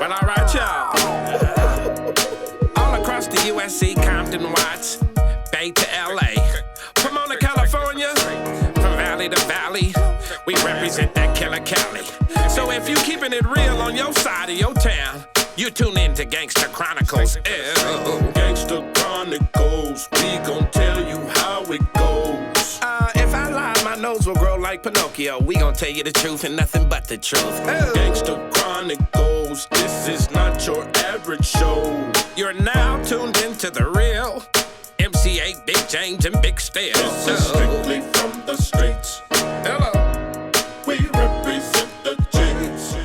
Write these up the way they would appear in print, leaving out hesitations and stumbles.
Well, all right, y'all. All across the USC, Compton, Watts, Bay to LA, Pomona, California, from valley to valley, we represent that killer Cali. So if you keeping it real on your side of your town, you tune in to Gangster Chronicles. Ew. Gangster Chronicles, we gon' tell you how it goes. If I lie, my nose will grow like Pinocchio. We gon' tell you the truth and nothing but the truth. Ew. Gangster Chronicles, this is not your average show. You're now tuned into the real MC8, Big James, and Big Steel. This is strictly from the streets. Hello. We represent the G's.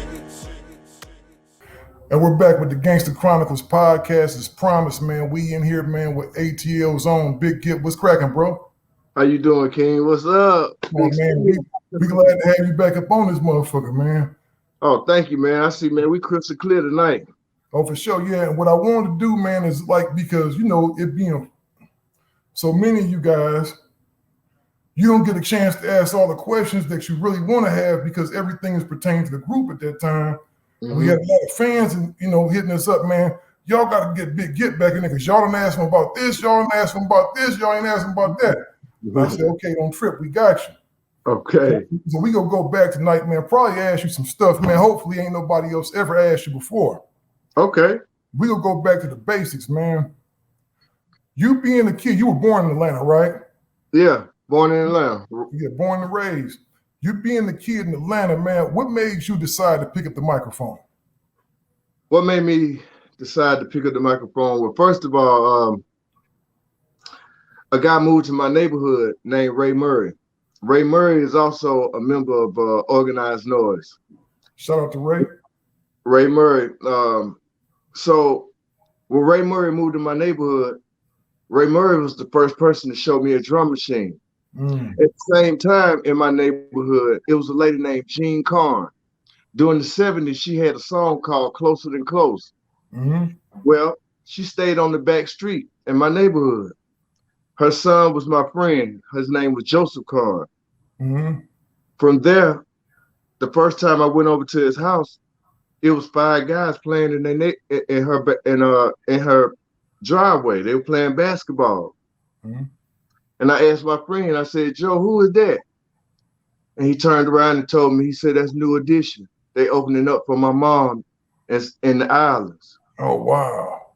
And we're back with the Gangster Chronicles podcast. As promised, man, we in here, man, with ATL's own Big Gipp. What's cracking, bro? How you doing, King? What's up? Oh, man, we glad to have you back up on this motherfucker, man. Oh, thank you, man. I see, man, we crystal clear tonight. Oh, for sure, yeah. And what I wanted to do, man, is like, because, you know, it being so many of you guys, you don't get a chance to ask all the questions that you really want to have because everything is pertaining to the group at that time. Mm-hmm. We had a lot of fans, and you know, hitting us up, man. Y'all got to get Big Gipp back in there because y'all done asked him about this, y'all done asked him about this, y'all ain't asked him about that. Mm-hmm. I said, okay, don't trip, we got you. Okay. So we gonna go back tonight, man. Probably ask you some stuff, man. Hopefully, ain't nobody else ever asked you before. Okay. We gonna go back to the basics, man. You being a kid, you were born in Atlanta, right? Yeah, born in Atlanta. Yeah, born and raised. You being the kid in Atlanta, man, what made you decide to pick up the microphone? What made me decide to pick up the microphone? Well, first of all, a guy moved to my neighborhood named Ray Murray. Ray Murray is also a member of Organized Noize. Shout out to Ray. Ray Murray. So when Ray Murray moved to my neighborhood, Ray Murray was the first person to show me a drum machine. At the same time in my neighborhood, it was a lady named Jean Carn. During the 70s, she had a song called Closer Than Close. Mm-hmm. Well, she stayed on the back street in my neighborhood. Her son was my friend. His name was Joseph Carn. Mm-hmm. From there, the first time I went over to his house, it was 5 guys playing in her driveway. They were playing basketball. Mm-hmm. And I asked my friend, I said, Joe, who is that? And he turned around and told me, he said, that's New Edition. They opening up for my mom in the islands. Oh, wow.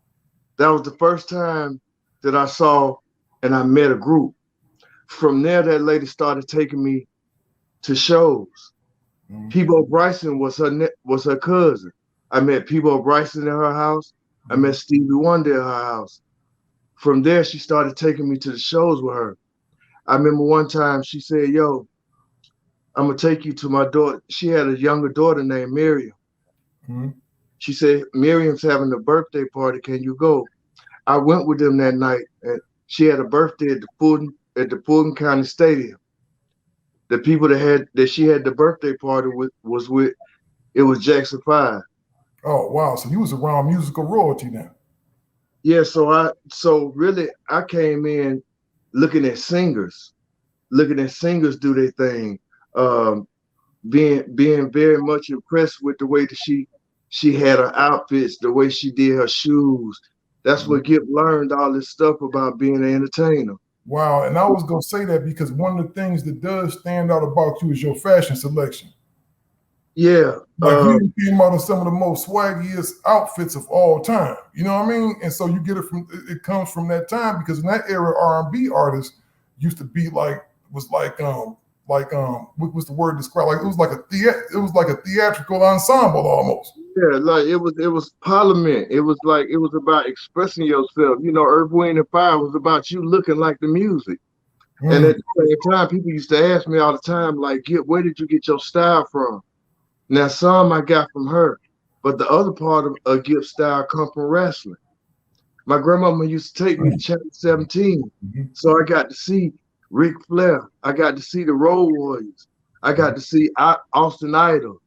That was the first time that I saw and I met a group. From there, that lady started taking me to shows. Mm-hmm. Peebo Bryson was her cousin. I met Peebo Bryson at her house. Mm-hmm. I met Stevie Wonder at her house. From there, she started taking me to the shows with her. I remember one time she said, yo, I'm going to take you to my daughter. She had a younger daughter named Miriam. Mm-hmm. She said, Miriam's having a birthday party. Can you go? I went with them that night, and she had a birthday at the Fulton County Stadium. The people that she had the birthday party with was Jackson 5. Oh, wow. So you was around musical royalty then. Yeah, so really I came in looking at singers do their thing, being very much impressed with the way that she had her outfits, the way she did her shoes. That's what Gipp learned all this stuff about being an entertainer. Wow, and I was gonna say that because one of the things that does stand out about you is your fashion selection. Yeah. Like you came out of some of the most swaggiest outfits of all time. You know what I mean? And so you get it comes from that time because in that era, R&B artists used to be what's the word described? Like it was like a theatrical ensemble almost. Yeah, like it was Parliament. It was about expressing yourself. You know, Earth, Wind, and Fire was about you looking like the music. And at the same time, people used to ask me all the time, like, Gipp, where did you get your style from? Now, some I got from her, but the other part of Gipp's style come from wrestling. My grandmama used to take me to Channel 17, so I got to see Ric Flair. I got to see the Road Warriors. I got to see Austin Idol,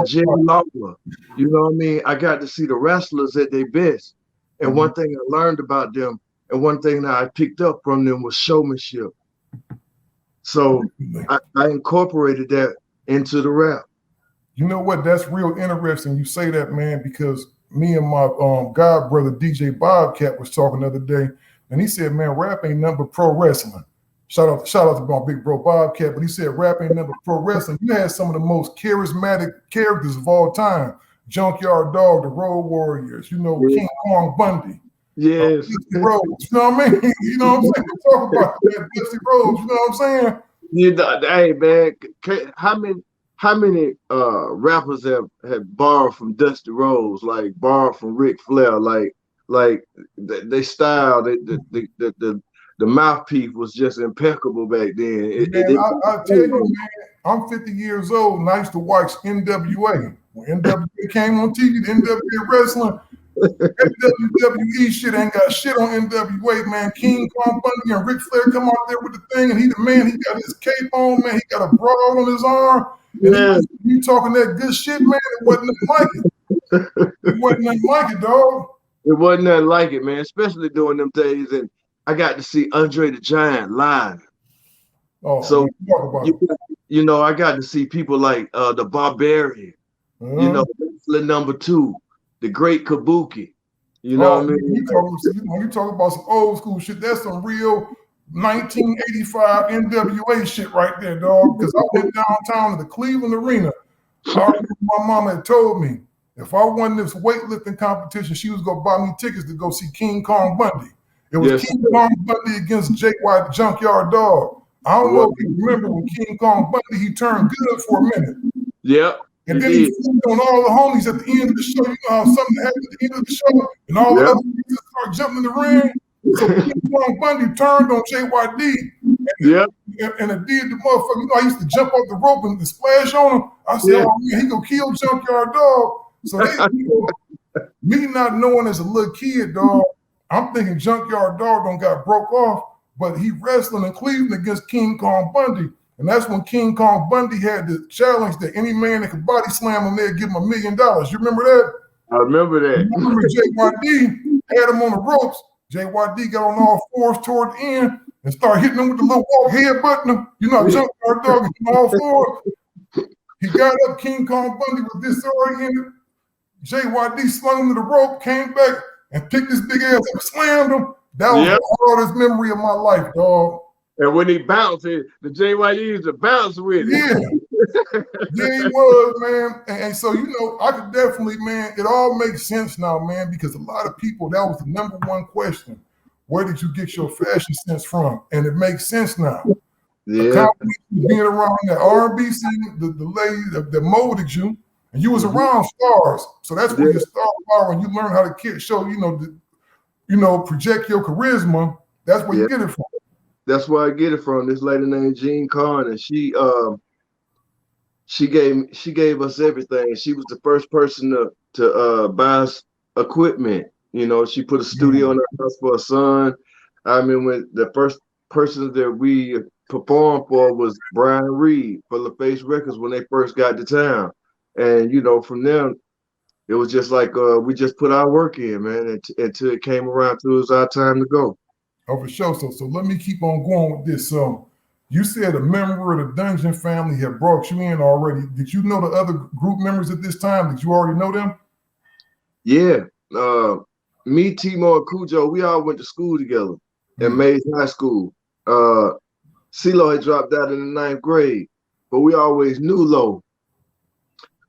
Jerry Lawler. You know what I mean? I got to see the wrestlers at their best. And one thing I learned about them, and one thing that I picked up from them was showmanship. So I incorporated that into the rap. You know what? That's real interesting. You say that, man, because me and my god brother DJ Bobcat was talking the other day, and he said, "Man, rap ain't nothing but pro wrestling." Shout out to my big bro Bobcat, but he said rap ain't nothing but pro wrestling. You had some of the most charismatic characters of all time: Junkyard Dog, the Road Warriors, King Kong Bundy. Yes. Rhodes, you know what I mean? You know what I'm saying? Talk about that, Dusty Rhodes, you know what I'm saying? Hey man, how many rappers have borrowed from Dusty Rhodes, like borrowed from Ric Flair, like they style, the mouthpiece was just impeccable back then. Man, I tell you, man, I'm 50 years old and I used to watch NWA. When NWA came on TV, the NWA wrestling, WWE shit ain't got shit on NWA, man. King Kong Bundy and Ric Flair come out there with the thing, and he the man. He got his cape on, man. He got a broad on his arm. And you talking that good shit, man. It wasn't nothing like it. It wasn't nothing like it, dog. It wasn't nothing like it, man. Especially during them days, and I got to see Andre the Giant live. Oh, so you know, I got to see people like the Barbarian. You know, #2. The Great Kabuki, you know what I mean? You talk about some old school shit. That's some real 1985 NWA shit right there, dog. Because I went downtown to the Cleveland Arena. I remember my mama had told me if I won this weightlifting competition, she was gonna buy me tickets to go see King Kong Bundy. It was King Kong Bundy against Jake White, Junkyard Dog. I don't know if you remember when King Kong Bundy, he turned good for a minute. Yep. And then he flipped on all the homies at the end of the show. You know how something happened at the end of the show, and all the other people start jumping in the ring. So King Kong Bundy turned on JYD, and it did the motherfucker. You know, I used to jump off the rope and splash on him. I said, "Oh man, he gonna kill Junkyard Dog." So me not knowing as a little kid, dog, I'm thinking Junkyard Dog done got broke off, but he wrestling in Cleveland against King Kong Bundy. And that's when King Kong Bundy had the challenge that any man that could body slam him there give him $1 million. You remember that? I remember that. You remember JYD had him on the ropes. JYD got on all fours toward the end and started hitting him with the little walk, headbutting him. You know, Junkyard Dog on all fours. He got up, King Kong Bundy was disoriented. JYD slung him to the rope, came back and picked his big ass up and slammed him. That was the hardest memory of my life, dog. And when he bounced, the JYD used to bounce with it. Yeah, he was, man. And so, you know, I could definitely, man, it all makes sense now, man, because a lot of people, that was the number one question. Where did you get your fashion sense from? And it makes sense now. Yeah. Being around that R&B scene, the lady that molded you, and you was around stars. So that's where your star power, and you learn how to show, project your charisma. That's where you get it from. That's where I get it from. This lady named Jean Carn, and she gave us everything. She was the first person to buy us equipment. You know, she put a studio in her house for her son. I mean, when the first person that we performed for was Brian Reed for LaFace Records when they first got to town. And, you know, from them, it was just like we just put our work in, man, until it came around to it was our time to go. Oh, for sure. So let me keep on going with this. You said a member of the Dungeon family had brought you in already. Did you know the other group members at this time? Did you already know them? Yeah. Me, Timo, and Cujo, we all went to school together at Mays High School. CeeLo had dropped out in the 9th grade, but we always knew Lo.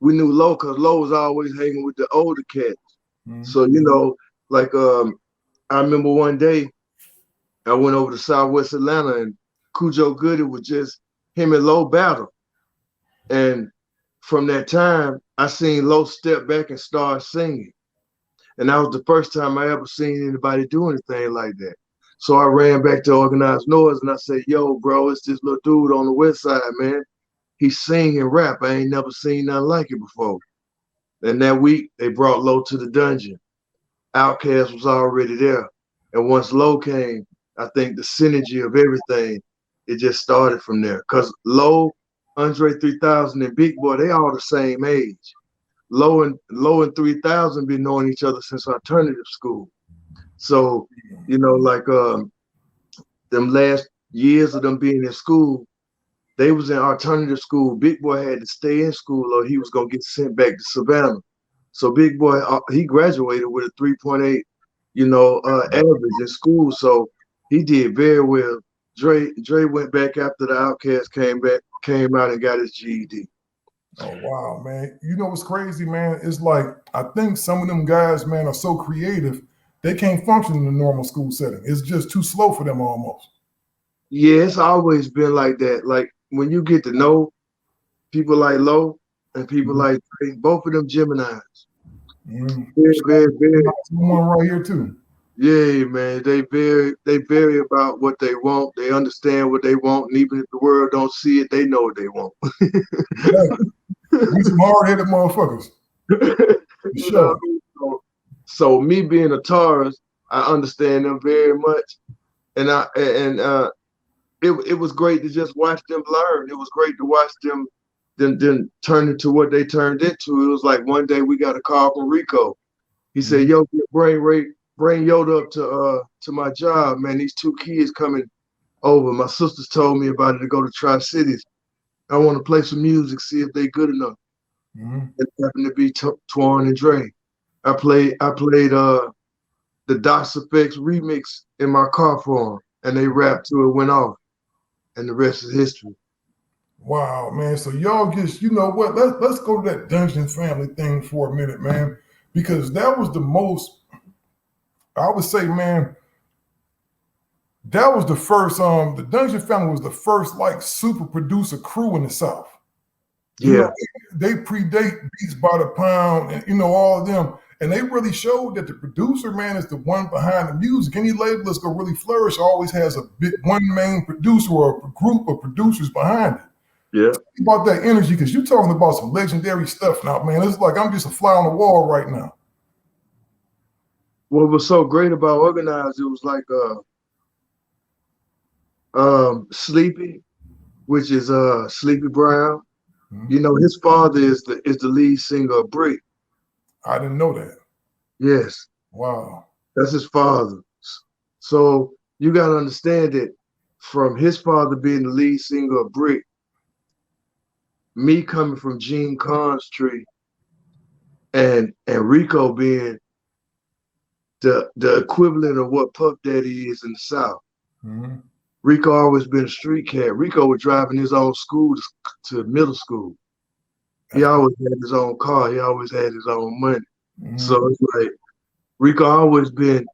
We knew Lo because Lo was always hanging with the older cats. So, you know, like I remember one day, I went over to Southwest Atlanta and Cujo Goody was just him and Lo battle. And from that time, I seen Lo step back and start singing. And that was the first time I ever seen anybody do anything like that. So I ran back to Organized Noize and I said, yo, bro, it's this little dude on the west side, man. He sing and rap. I ain't never seen nothing like it before. And that week, they brought Lo to the dungeon. Outkast was already there. And once Lo came, I think the synergy of everything, it just started from there. Because Lo, Andre 3000, and Big Boi, they all the same age. Lo and 3000 been knowing each other since alternative school. So, you know, like them last years of them being in school, They was in alternative school. Big Boi had to stay in school or he was gonna get sent back to Savannah. So Big Boi, he graduated with a 3.8, average in school. So he did very well. Dre went back after the Outkast came out and got his GED. Oh wow, man! You know what's crazy, man? It's like I think some of them guys, man, are so creative they can't function in a normal school setting. It's just too slow for them almost. Yeah, it's always been like that. Like when you get to know people like Low and people like Dre, both of them Geminis. Very. One right here too. Yeah, man. They very about what they want. They understand what they want, and even if the world don't see it, they know what they want. We some hard-headed motherfuckers. Sure. So me being a Taurus, I understand them very much, and it was great to just watch them learn. It was great to watch them turn into what they turned into. It was like one day we got a call from Rico. He said, "Yo, bring Yoda up to my job, man. These two kids coming over. My sisters told me about it to go to Tri-Cities. I want to play some music, see if they good enough." It happened to be Twan and Dre. I played the DOS Effects remix in my car for them, and they rapped to it, went off, and the rest is history. Wow, man. So y'all just, you know what? Let's go to that Dungeon family thing for a minute, man, because that was the most. I would say, man, that was the first. The Dungeon family was the first like super producer crew in the South. You know, they predate Beats by the Pound and all of them. And they really showed that the producer, man, is the one behind the music. Any label that's gonna really flourish always has a big one main producer or a group of producers behind it. Yeah. About that energy, because you're talking about some legendary stuff now, man. It's like I'm just a fly on the wall right now. What was so great about Organized, it was like Sleepy, which is Sleepy Brown. His father is the lead singer of Brick. I didn't know that. Yes. Wow. That's his father. So you got to understand that from his father being the lead singer of Brick, me coming from Gene Khan's tree, and Rico being the equivalent of what Puff Daddy is in the South. Rico always been a street cat. Rico was driving his own school to middle school. He always had his own car. He always had his own money. So it's like Rico always been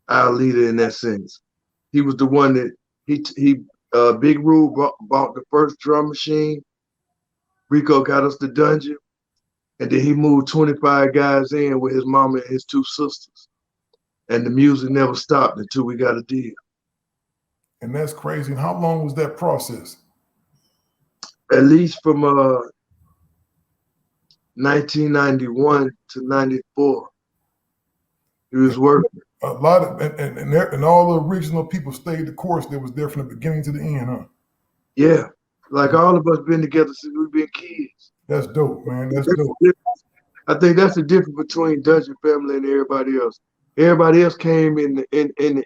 our leader in that sense. He was the one that Big Rube bought the first drum machine. Rico got us the Dungeon, and then he moved 25 guys in with his mama and his two sisters. And the music never stopped until we got a deal. And that's crazy. And how long was that process? At least from 1991 to 94. He was working. A lot of and all the original people stayed the course that was there from the beginning to the end, huh? Yeah. Like all of us been together since we've been kids. That's dope, man. That's dope. I think that's the difference between Dungeon family and everybody else. Everybody else came in the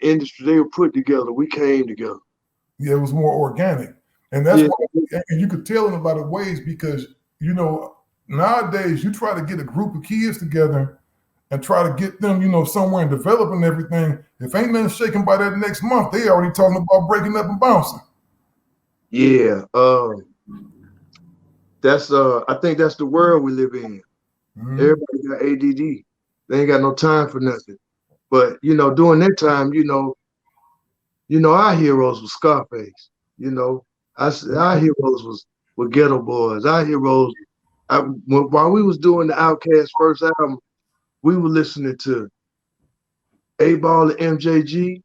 industry. They were put together. We came together. Yeah, it was more organic. And that's why, and you could tell in a lot of ways because, nowadays you try to get a group of kids together and try to get them, somewhere and developing everything. If ain't nothing shaken by that next month, they already talking about breaking up and bouncing. Yeah. That's I think that's the world we live in. Everybody got ADD. They ain't got no time for nothing. But during that time, our heroes was Scarface. Our heroes were Ghetto Boys. Our heroes. While we was doing the Outkast first album, we were listening to 8Ball and MJG,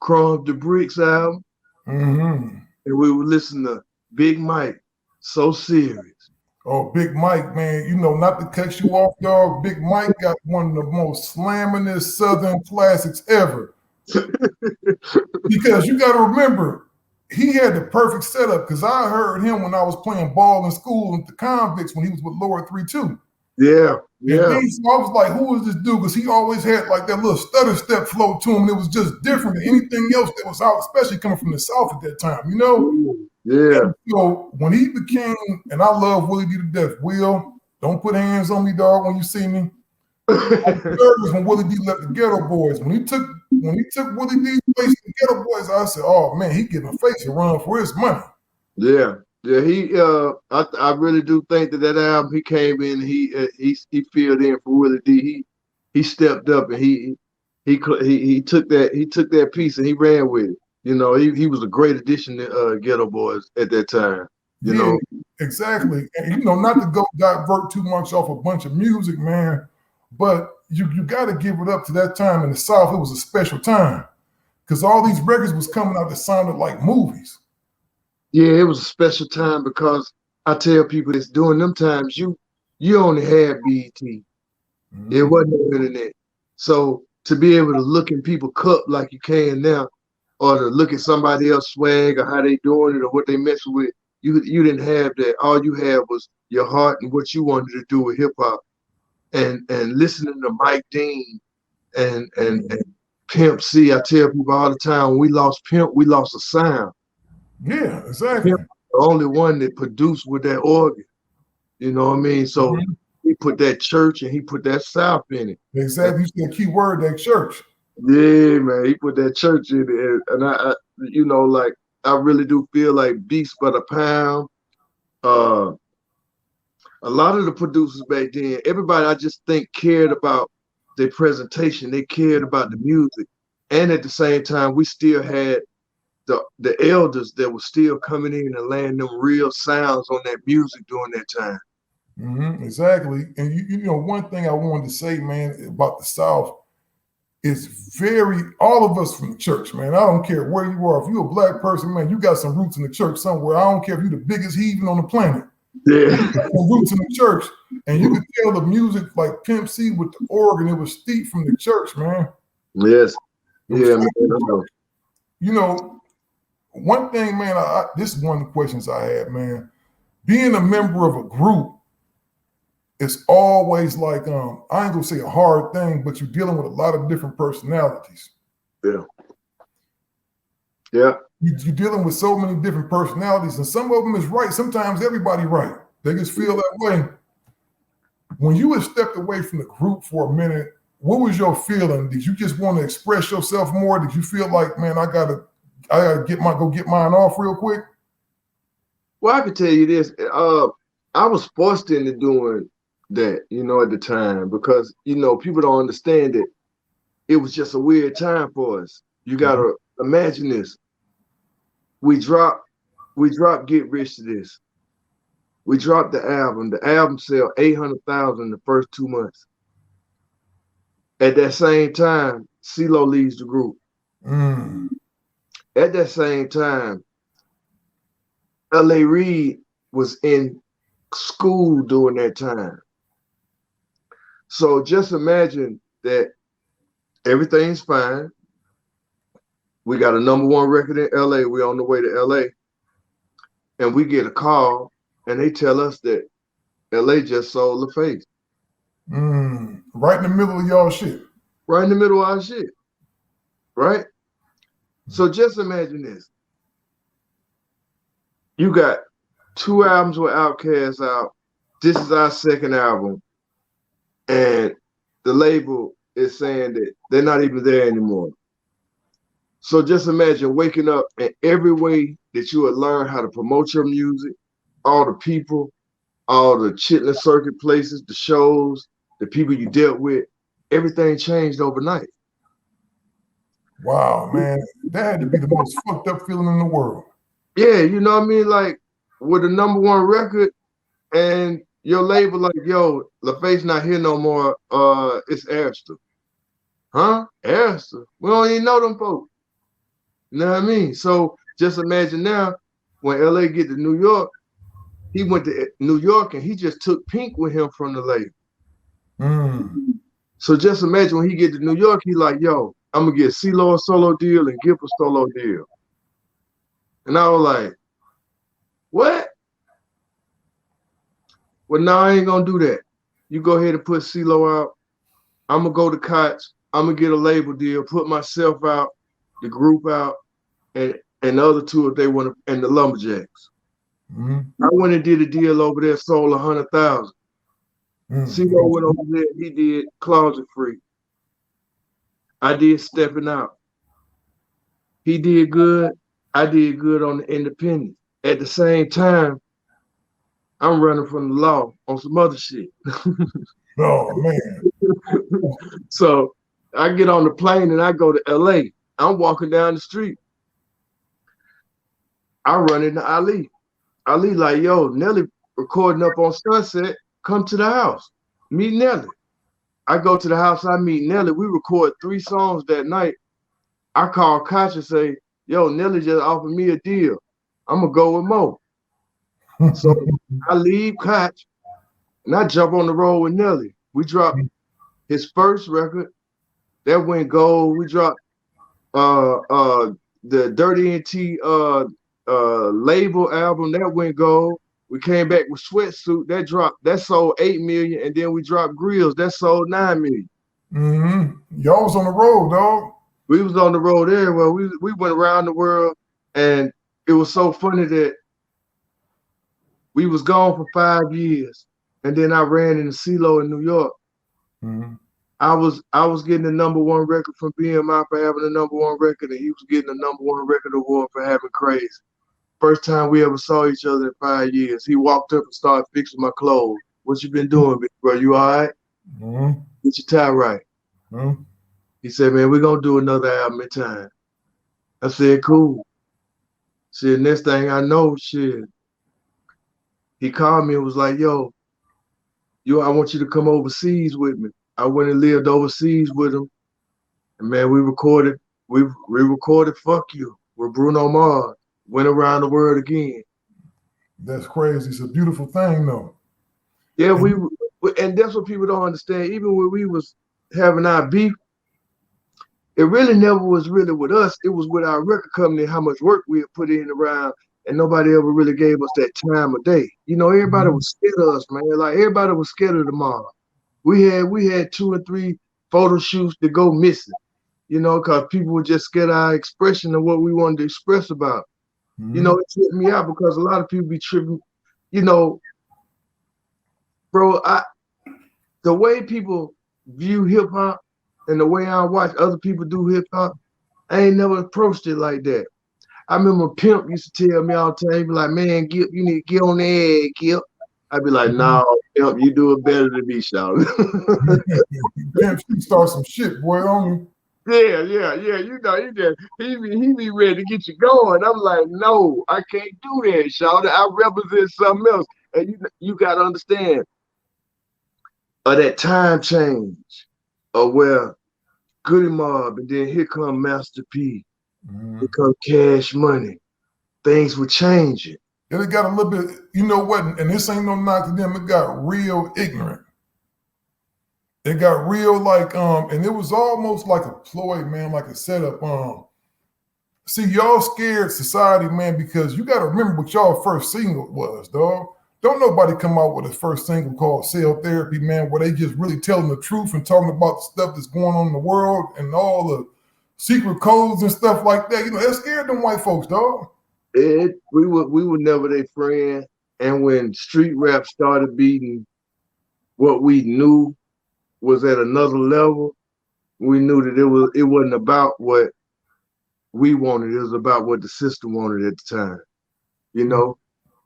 Crumbs the Bricks album, and we would listen to Big Mike, So Serious. Oh, Big Mike, man, not to cut you off, dog. Big Mike got one of the most slammingest Southern classics ever. Because you got to remember, he had the perfect setup because I heard him when I was playing ball in school with the Convicts when he was with Lord 3-2. Yeah. So I was like, who is this dude? Because he always had like that little stutter step flow to him. It was just different than anything else that was out, especially coming from the South at that time, Yeah. So when he became, and I love Willie D to death. Will, don't put hands on me, dog, when you see me. I was nervous when Willie D left the Ghetto Boys. When he took Willie D's place in the Ghetto Boys, I said, "Oh man, he giving Face a run for his money." Yeah, yeah. I really do think that album he came in, he filled in for Willie D. He stepped up and he took that piece and he ran with it. You know, he was a great addition to Ghetto Boys at that time. You know, exactly. And not to go divert too much off a bunch of music, man. But you got to give it up to that time in the South. It was a special time because all these records was coming out that sounded like movies. Yeah, it was a special time because I tell people this during them times you only had BET. Mm-hmm. It wasn't no internet. So to be able to look in people's cup like you can now, or to look at somebody else swag or how they doing it or what they messing with, you didn't have that. All you had was your heart and what you wanted to do with hip hop. And listening to Mike Dean and Pimp C, I tell people all the time, when we lost Pimp, we lost a sound. Yeah, exactly. Pimp, the only one that produced with that organ. You know what I mean? So he put that church and he put that South in it. Exactly. You said a key word, that church. Yeah, man. He put that church in it. And I I really do feel like Beast by the Pound. A lot of the producers back then, everybody I just think cared about their presentation. They cared about the music. And at the same time, we still had the elders that were still coming in and laying them real sounds on that music during that time. Mm-hmm, exactly. And one thing I wanted to say, man, about the South is all of us from the church, man. I don't care where you are. If you're a black person, man, you got some roots in the church somewhere. I don't care if you're the biggest heathen on the planet. Yeah. Some roots in the church. And you could tell the music like Pimp C with the organ, it was steeped from the church, man. Yes. Yeah, man. One thing, man, this is one of the questions I had, man. Being a member of a group is always like, I ain't gonna say a hard thing, but you're dealing with a lot of different personalities. Yeah. Yeah. You're dealing with so many different personalities, and some of them is right. Sometimes everybody right. They just feel that way. When you had stepped away from the group for a minute, what was your feeling? Did you just want to express yourself more? Did you feel like, man, I gotta go get mine off real quick? Well, I can tell you this. I was forced into doing that, at the time, because people don't understand it. It was just a weird time for us. You gotta imagine this. We dropped Get Rich to This. We dropped the album. The album sell 800,000 the first 2 months. At that same time, CeeLo leaves the group. At that same time, L.A. Reid was in school during that time. So just imagine that everything's fine. We got a #1 record in L.A. We're on the way to L.A. And we get a call and they tell us that L.A. just sold LaFace. Right in the middle of y'all shit. Right in the middle of our shit. Right? So just imagine this. You got 2 albums with Outkast out. This is our 2nd album. And the label is saying that they're not even there anymore. So just imagine waking up and every way that you would learn how to promote your music, all the people, all the chitlin circuit places, the shows, the people you dealt with, everything changed overnight. Wow, man. That had to be the most fucked up feeling in the world. Yeah, you know what I mean? Like with a #1 record and your label like, yo, LaFace not here no more. It's Arista. Huh? Arista? We don't even know them folks. You know what I mean? So just imagine now when LA get to New York, he went to New York and he just took Pink with him from the label. So just imagine when he get to New York, he like, yo, I'm gonna get CeeLo a solo deal and Gipp a solo deal. And I was like, what? Well, no, I ain't gonna do that. You go ahead and put CeeLo out. I'm gonna go to Koch. I'm gonna get a label deal, put myself out, the group out, and and the other two if they want to, and the Lumberjacks. I went and did a deal over there, sold 100,000. CeeLo went over there, he did Closet Free. I did Stepping Out. He did good. I did good on the independent. At the same time, I'm running from the law on some other shit. Oh man. So I get on the plane and I go to LA. I'm walking down the street. I run into Ali. Ali like, yo, Nelly recording up on Sunset. Come to the house. Meet Nelly. I go to the house. I meet Nelly. We record 3 songs that night. I call Koch and say, yo, Nelly just offered me a deal. I'm going to go with Mo. So I leave Koch and I jump on the road with Nelly. We dropped his first record. That went gold. We dropped the Dirty NT label album. That went gold. We came back with Sweatsuit. That dropped. That sold 8 million. And then we dropped Grills. That sold 9 million. Y'all was on the road, dog. We was on the road everywhere. We went around the world, and it was so funny that we was gone for 5 years, and then I ran into CeeLo in New York. I was getting the #1 record from BMI for having the #1 record, and he was getting the #1 record award for having Crazy. First time we ever saw each other in 5 years. He walked up and started fixing my clothes. What you been doing, big bro? You all right? Get your tie right. He said, man, we're going to do another album in time. I said, cool. Shit, next thing I know, shit, he called me and was like, yo, I want you to come overseas with me. I went and lived overseas with him. And man, we recorded Fuck You with Bruno Mars. Went around the world again. That's crazy. It's a beautiful thing, though. Yeah, and that's what people don't understand. Even when we was having our beef, it really never was really with us. It was with our record company, how much work we had put in around, and nobody ever really gave us that time of day. You know, everybody was scared of us, man. Like everybody was scared of the mob. We had 2 or 3 photo shoots to go missing, you know, because people were just scared of our expression of what we wanted to express about. You know, it tripped me out because a lot of people be tripping, you know, bro, the way people view hip hop and the way I watch other people do hip hop, I ain't never approached it like that. I remember Pimp used to tell me all the time, he'd be like, man, Gipp, you need to get on the egg, Gipp. I'd be like, no, Pimp, you do it better than me, shout. Pimp, you start some shit, boy, on me. Yeah. You know, he be ready to get you going. I'm like, no, I can't do that, shout. I represent something else. And you got to understand that time change of where Goody Mob, and then here come Master P, here come Cash Money. Things were changing. And it got a little bit, you know what, and this ain't no knock to them, it got real ignorant. It got real like, and it was almost like a ploy, man, like a setup. See, y'all scared society, man, because you got to remember what y'all first single was, dog. Don't nobody come out with a first single called Cell Therapy, man, where they just really telling the truth and talking about the stuff that's going on in the world and all the secret codes and stuff like that. You know, that scared them white folks, dog. We were never their friend. And when street rap started beating what we knew was at another level, we knew that it wasn't about what we wanted. It was about what the system wanted at the time, you know?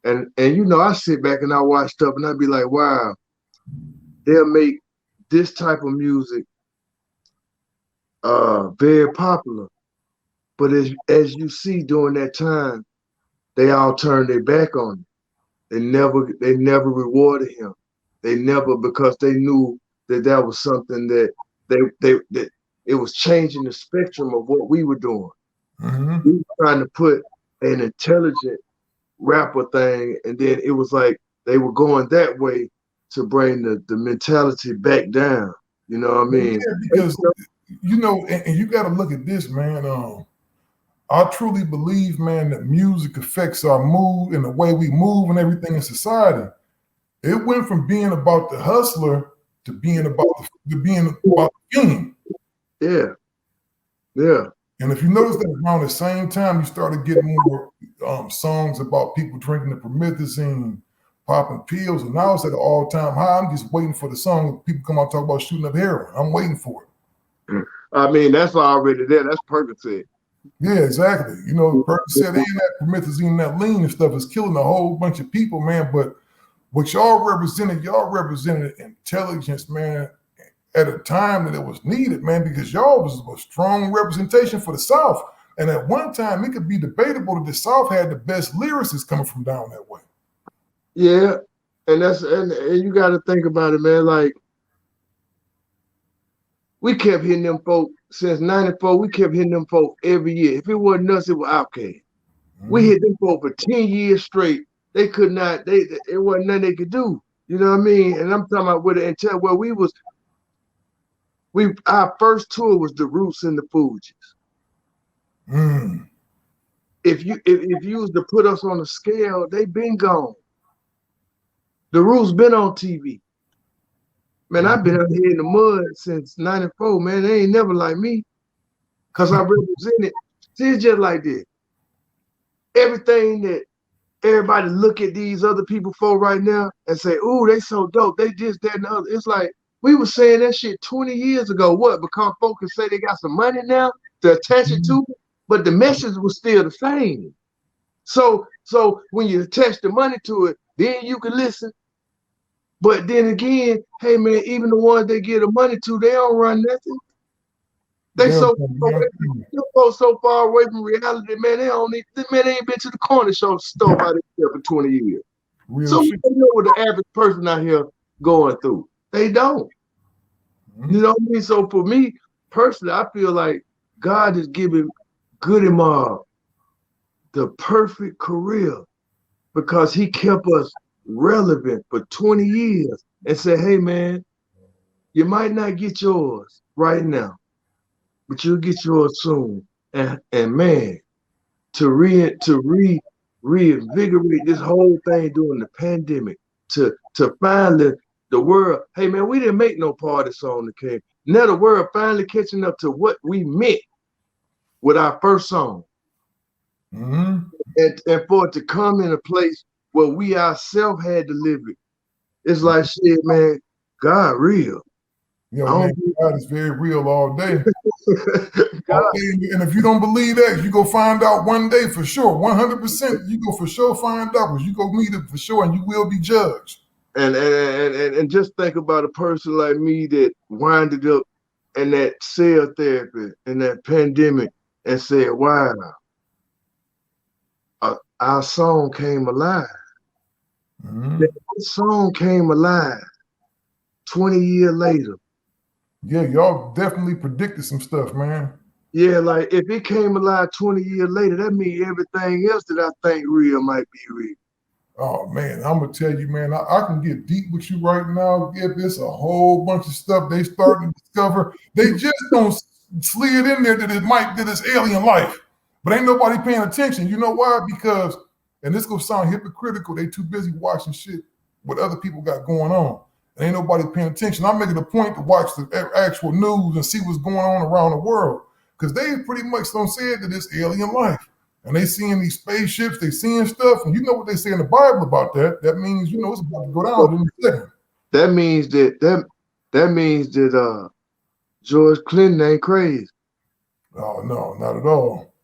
And you know, I sit back and I watch stuff and I'd be like, wow, they'll make this type of music very popular. But as you see during that time, they all turned their back on it. They never rewarded him. They never, because they knew that was something that that it was changing the spectrum of what we were doing. We were trying to put an intelligent rapper thing, and then it was like they were going that way to bring the mentality back down. You know what I mean? Yeah, because you know, and you got to look at this, man. I truly believe, man, that music affects our mood and the way we move and everything in society. It went from being about the hustler to being about the fiend. Yeah. And if you notice that around the same time, you started getting more songs about people drinking the promethazine, popping pills, and now it's at an all-time high. I'm just waiting for the song. People come out and talk about shooting up heroin. I'm waiting for it. I mean, that's already there. That's Percocet. Yeah, exactly. You know, Percocet and that promethazine, that lean and stuff is killing a whole bunch of people, man. But what y'all represented intelligence, man, at a time that it was needed, man, because y'all was a strong representation for the South. And at one time, it could be debatable that the South had the best lyricists coming from down that way. Yeah, and you got to think about it, man. Like, we kept hitting them folk since '94. We kept hitting them folk every year. If it wasn't us, it was Outkast. We hit them folk for 10 years straight. They could not. It wasn't nothing they could do. You know what I mean? And I'm talking about with the intel. Well, our first tour was the Roots and the Fugees. If you was to put us on a scale, they been gone. The Roots been on TV. Man, I've been out here in the mud since '94, man. They ain't never like me. Cause I represented. See, it's just like this. Everything that everybody look at these other people for right now and say, ooh, they so dope. They just that and the other. It's like, we were saying that shit 20 years ago. What? Because folks can say they got some money now to attach it to, but the message was still the same. So when you attach the money to it, then you can listen. But then again, hey man, even the ones they give the money to, they don't run nothing. They so far away from reality, man. They ain't been to the corner store by themselves for 20 years. So we don't know what the average person out here going through. They don't. You know what I mean? So for me personally, I feel like God is giving Goody Mob the perfect career because he kept us relevant for 20 years and said, hey man, you might not get yours right now, but you'll get yours soon. And man, to reinvigorate this whole thing during the pandemic, to finally the world, hey man, we didn't make no party song that came. Now the world finally catching up to what we meant with our first song. And for it to come in a place where we ourselves had to live it. It's like shit, man, God real. Yo, man, God is very real all day. And if you don't believe that, you go find out one day for sure. 100%, you go for sure find out, because you go meet it for sure and you will be judged. And just think about a person like me that winded up in that cell therapy in that pandemic and said, wow, our song came alive. That song came alive 20 years later. Yeah, y'all definitely predicted some stuff, man. Yeah, like if it came alive 20 years later, that means everything else that I think real might be real. Oh man, I'm gonna tell you, man, I can get deep with you right now. Gipp, it's a whole bunch of stuff they starting to discover. They just don't slid in there that it's alien life, but ain't nobody paying attention. You know why? Because, and this gonna sound hypocritical, they too busy watching shit what other people got going on. And ain't nobody paying attention. I'm making a point to watch the actual news and see what's going on around the world, because they pretty much don't say that it's alien life. And they seeing these spaceships, they seeing stuff, and you know what they say in the Bible about that. That means, you know, it's about to go down in a second. That means that George Clinton ain't crazy. Oh no, not at all.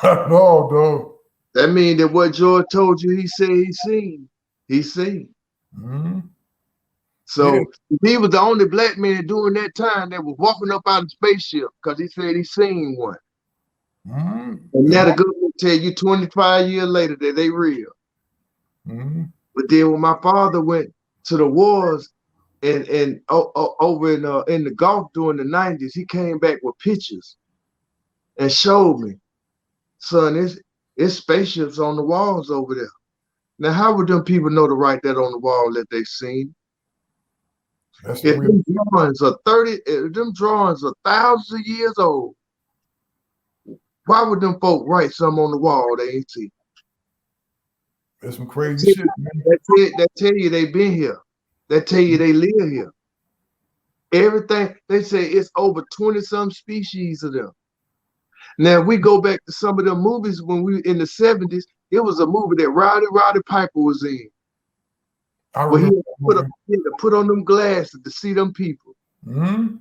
Not at all, dog. That means that what George told you, he said he seen. He seen. So he was the only black man during that time that was walking up out of the spaceship because he said he seen one. And now the government tell you 25 years later that they real. But then when my father went to the wars and over in the Gulf during the 90s, he came back with pictures and showed me, son, it's spaceships on the walls over there. Now, how would them people know to write that on the wall that they seen? If them drawings are thousands of years old, why would them folk write something on the wall they ain't see? That's some crazy shit, man. That tell you they been here. That tell you they live here. Everything, they say it's over 20-some species of them. Now, if we go back to some of the movies when we were in the 70s, it was a movie that Roddy Piper was in. Where he had to put on them glasses to see them people. Mm-hmm.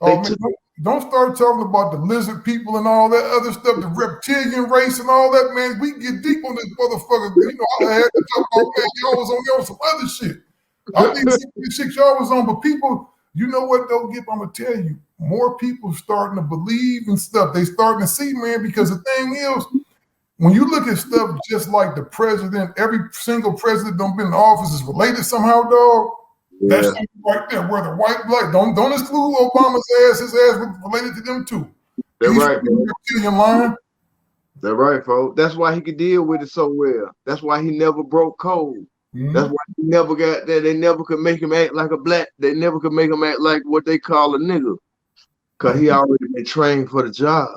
Oh, man, don't start talking about the lizard people and all that other stuff, the reptilian race and all that, man. We get deep on this motherfucker. You know, I had to talk about, man, y'all was on there on some other shit. I think the shit y'all was on, but people, you know what though, Gipp, I'm gonna tell you, more people starting to believe in stuff. They starting to see, man, because the thing is, when you look at stuff just like the president, every single president don't been in office is related somehow, dog. Yeah. That's right there, where the white, black, don't exclude Obama's ass, his ass was related to them too. That's right, line. That's right, folks. That's why he could deal with it so well. That's why he never broke code. Mm-hmm. That's why he never got that. They never could make him act like a black. They never could make him act like what they call a nigga. Because he already been trained for the job.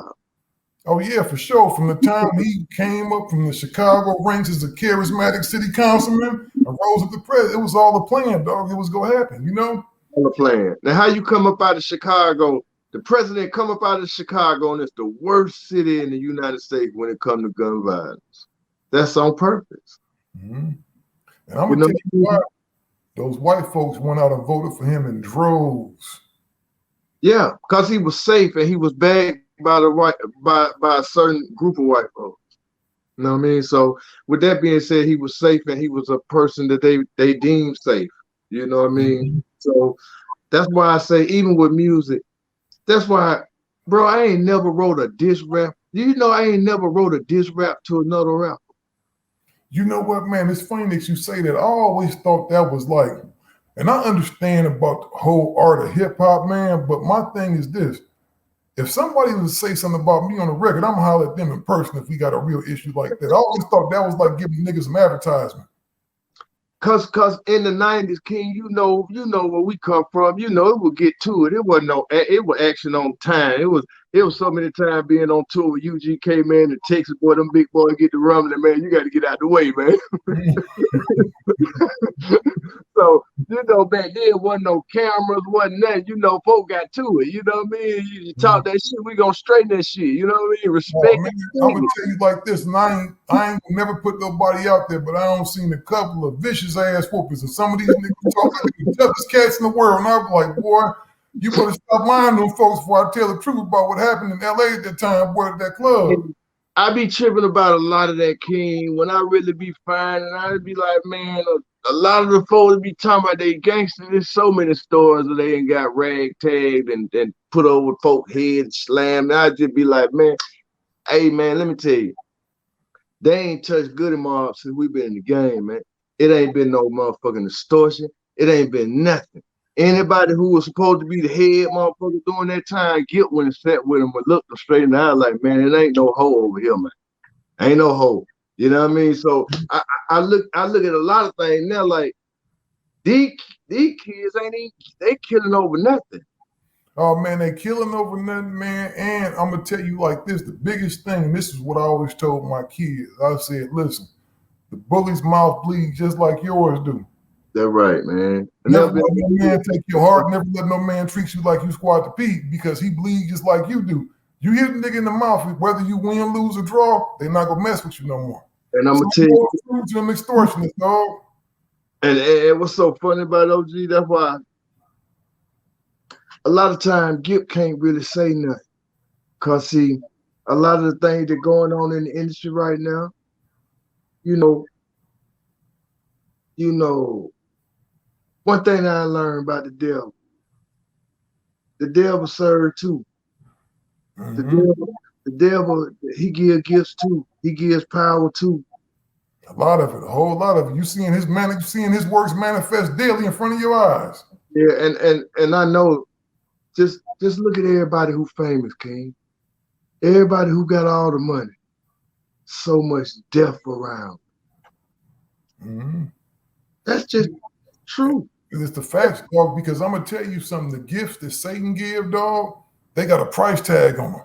Oh, yeah, for sure. From the time he came up from the Chicago ranks as a charismatic city councilman and rose up to president, it was all a plan, dog. It was going to happen, you know? All a plan. Now, how you come up out of Chicago, the president come up out of Chicago, and it's the worst city in the United States when it comes to gun violence. That's on purpose. Mm-hmm. And I'm going to tell you why. Those white folks went out and voted for him in droves. Yeah, because he was safe and he was bagged by a certain group of white folks. You know what I mean? So with that being said, he was safe and he was a person that they deemed safe. You know what I mean? Mm-hmm. So that's why I say, even with music, that's why, bro, I ain't never wrote a diss rap. You know, I ain't never wrote a diss rap to another rapper. You know what, man? It's funny that you say that. I always thought that was like, and I understand about the whole art of hip hop, man, but my thing is this. If somebody would say something about me on the record, I'm gonna holler at them in person if we got a real issue like that. I always thought that was like giving niggas some advertisement. Cause in the 90s, King, you know where we come from. You know, it would get to it. It wasn't it was action on time. It was so many times being on tour with UGK, man, and Texas boy, them big boys get to rumbling, man. You got to get out the way, man. So, you know, back then wasn't no cameras, wasn't nothing. You know, folk got to it. You know what I mean? You talk that shit, we gonna straighten that shit. You know what I mean? Respect. Man, I'm gonna tell you like this, and I ain't never put nobody out there, but I don't seen a couple of vicious ass whoopers, and some of these niggas talk like the toughest cats in the world. And I'm like, boy, you better stop lying to them folks before I tell the truth about what happened in LA at that time, boy, at that club. I be tripping about a lot of that, King, when I really be fine, and I be like, man, a lot of the folks be talking about they gangsters. There's so many stores that they ain't got rag tagged and put over folk heads, slammed. And I just be like, man, hey, man, let me tell you, they ain't touched Goody Mob since we been in the game, man. It ain't been no motherfucking extortion. It ain't been nothing. Anybody who was supposed to be the head motherfucker during that time, Gipp went and sat with him and looked them straight in the eye like, man, it ain't no hoe over here, man. Ain't no hoe. You know what I mean? So I look at a lot of things now like these kids they killing over nothing. Oh man, they killing over nothing, man. And I'm gonna tell you like this: the biggest thing, and this is what I always told my kids. I said, listen, the bully's mouth bleeds just like yours do. That's right, man. Never let no man take your heart. Never let no man treat you like you squat the peak because he bleeds just like you do. You hit a nigga in the mouth, whether you win, lose, or draw, they're not gonna mess with you no more. And I'm gonna tell you, them extortionists, dog. And what's so funny about OG? That's why a lot of time Gipp can't really say nothing, cause see, a lot of the things that going on in the industry right now, you know, one thing I learned about the devil served too. Mm-hmm. The devil, he gives gifts too. He gives power too. A lot of it, a whole lot of it. You seeing his works manifest daily in front of your eyes. Yeah, and I know, just look at everybody who famous, King. Everybody who got all the money. So much death around. Mm-hmm. That's just true. It's the facts, dog, because I'm gonna tell you something. The gifts that Satan give, dog, they got a price tag on them.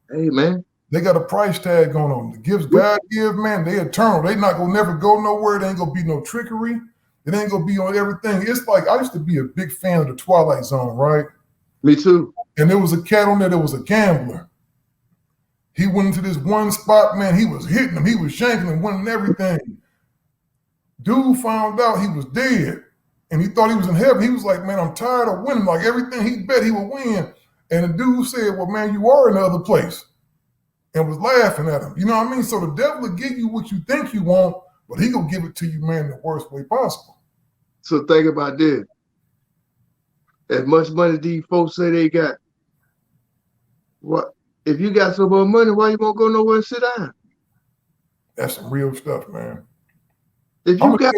Hey, man. They got a price tag on them. The gifts God give, man, they eternal. They not gonna never go nowhere. There ain't gonna be no trickery. It ain't gonna be on everything. It's like, I used to be a big fan of the Twilight Zone, right? Me too. And there was a cat on there that was a gambler. He went into this one spot, man. He was hitting him. He was shanking him, winning everything. Dude found out he was dead, and he thought he was in heaven. He was like, man, I'm tired of winning. Like everything he bet he would win. And the dude said, well, man, you are in the other place, and was laughing at him. You know what I mean? So the devil will give you what you think you want, but he gonna give it to you, man, the worst way possible. So think about this. As much money these folks say they got, what if you got so much money, why you won't go nowhere and sit down? That's some real stuff, man. If you got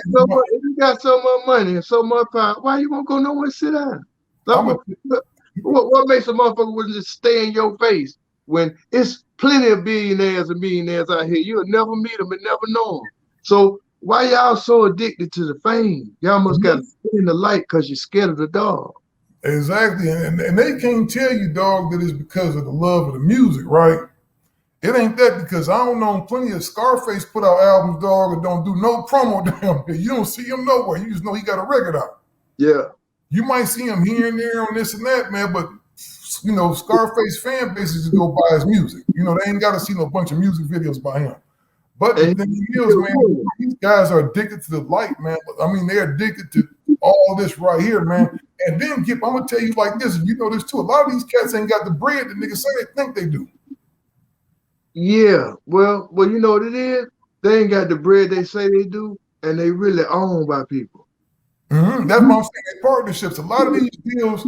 so much money and so much power, why you won't go nowhere and sit down? What makes a motherfucker would just stay in your face when it's plenty of billionaires and millionaires out here? You'll never meet them and never know them. So why y'all so addicted to the fame? Y'all must got to stay in the light because you're scared of the dog. Exactly. And they can't tell you, dog, that it's because of the love of the music, right? It ain't that, because I don't know plenty of Scarface put out albums, dog, and don't do no promo down there. You don't see him nowhere. You just know he got a record out. Yeah. You might see him here and there on this and that, man, but, you know, Scarface fan bases just go buy his music. You know, they ain't got to see no bunch of music videos by him. But the thing is, man, these guys are addicted to the light, man. I mean, they're addicted to all this right here, man. And then, Gipp, I'm going to tell you like this, and you know this too, a lot of these cats ain't got the bread that niggas say they think they do. Yeah, well, you know what it is? They ain't got the bread they say they do, and they really owned by people. Mm-hmm. That's what I'm saying. Partnerships. A lot of these deals,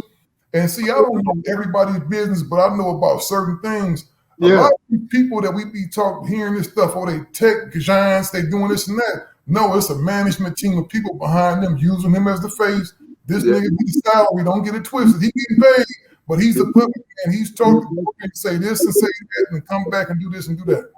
and see, I don't know everybody's business, but I know about certain things. A lot of these people that we be hearing this stuff, or they tech giants, they doing this and that. No, it's a management team of people behind them using him as the face. This nigga gets salary, don't get it twisted. He getting paid, but he's a puppet man. He's talking to say this and say that, and come back and do this and do that.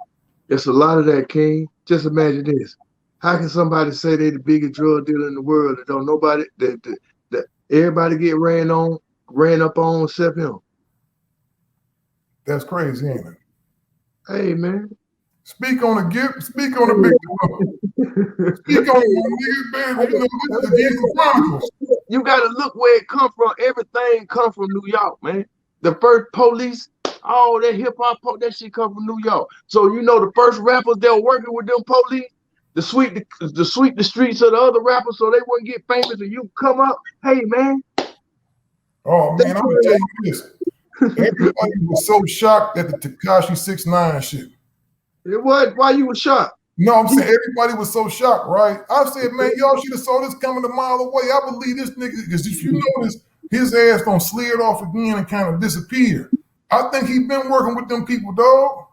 It's a lot of that, King. Just imagine this. How can somebody say they the biggest drug dealer in the world that don't nobody that everybody get ran up on except him? That's crazy, ain't it? Hey, man. Speak on the Gipp. Speak on the big. Speak on it, man. You know, this is the Gangster Chronicles. You got to look where it come from. Everything come from New York, man. The first police, all that hip hop, that shit come from New York. So you know the first rappers that were working with them police, to sweep the streets of the other rappers so they wouldn't get famous, and you come up, hey man. Oh man, I'm gonna tell you this. Everybody was so shocked at the Tekashi 6ix9ine shit. It was. Why you was shocked? No, I'm saying everybody was so shocked, right? I said, man, y'all should have saw this coming a mile away. I believe this nigga, because if you notice, his ass gonna slid off again and kind of disappear. I think he been working with them people, dog.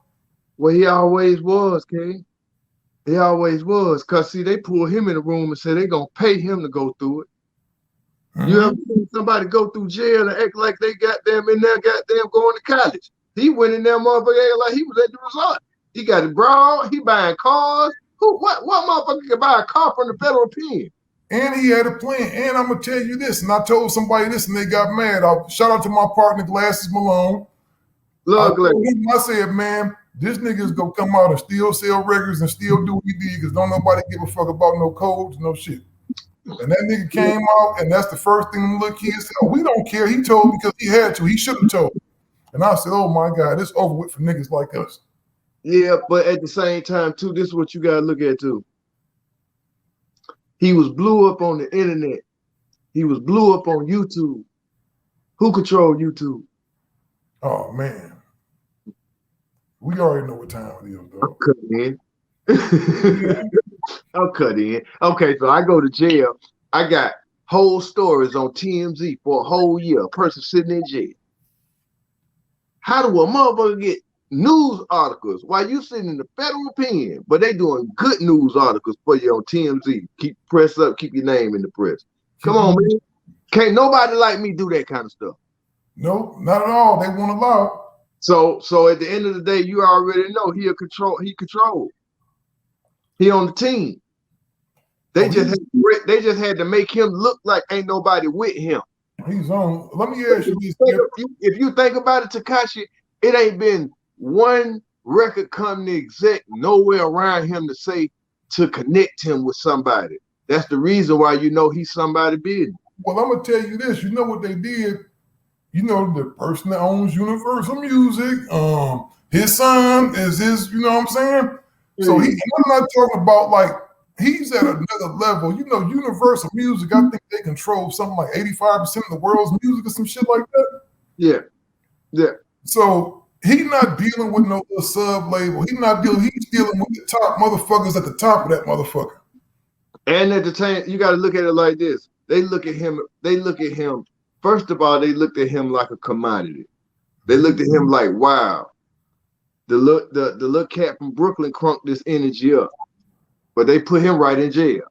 Well, he always was, King. He always was. Because, see, they pulled him in the room and said they going to pay him to go through it. Mm-hmm. You ever seen somebody go through jail and act like they got them in there, goddamn going to college? He went in there, motherfucker, like he was at the resort. He got it broad. He buying cars. What motherfucker can buy a car from the federal pen? And he had a plan. And I'm going to tell you this, and I told somebody this, and they got mad. Shout out to my partner, Glasses Malone. I said, man, this nigga's gonna come out and still sell records and still do what he did, because don't nobody give a fuck about no codes, no shit. And that nigga came out, and that's the first thing the little kids said, oh, we don't care. He told because he had to. He should have told. And I said, oh my God, it's over with for niggas like us. Yeah, but at the same time, too, this is what you gotta look at, too. He was blew up on the internet. He was blew up on YouTube. Who controlled YouTube? Oh, man. We already know what time it is, dog. I'm cut in. Okay, so I go to jail. I got whole stories on TMZ for a whole year. A person sitting in jail. How do a motherfucker get news articles while you sitting in the federal pen, but they doing good news articles for you on TMZ? Keep press up, keep your name in the press. Come on, man. Can't nobody like me do that kind of stuff. No, not at all. They won't allow it. So at the end of the day, you already know he controlled. He on the team. They just had to make him look like ain't nobody with him. He's on. Let me ask you this. If you think about it, Tekashi, it ain't been one record company exec nowhere around him to connect him with somebody. That's the reason why you know he's somebody big. Well, I'm gonna tell you this. You know what they did? You know, the person that owns Universal Music, His son is his, you know what I'm saying? So I'm not talking about like he's at another level. You know, Universal Music, I think they control something like 85% of the world's music or some shit like that. Yeah. So he's not dealing with no little sub label. He's dealing with the top motherfuckers at the top of that motherfucker. And at the time, you got to look at it like this. They look at him. First of all, they looked at him like a commodity. They looked at him like, wow, the little cat from Brooklyn crunked this energy up. But they put him right in jail.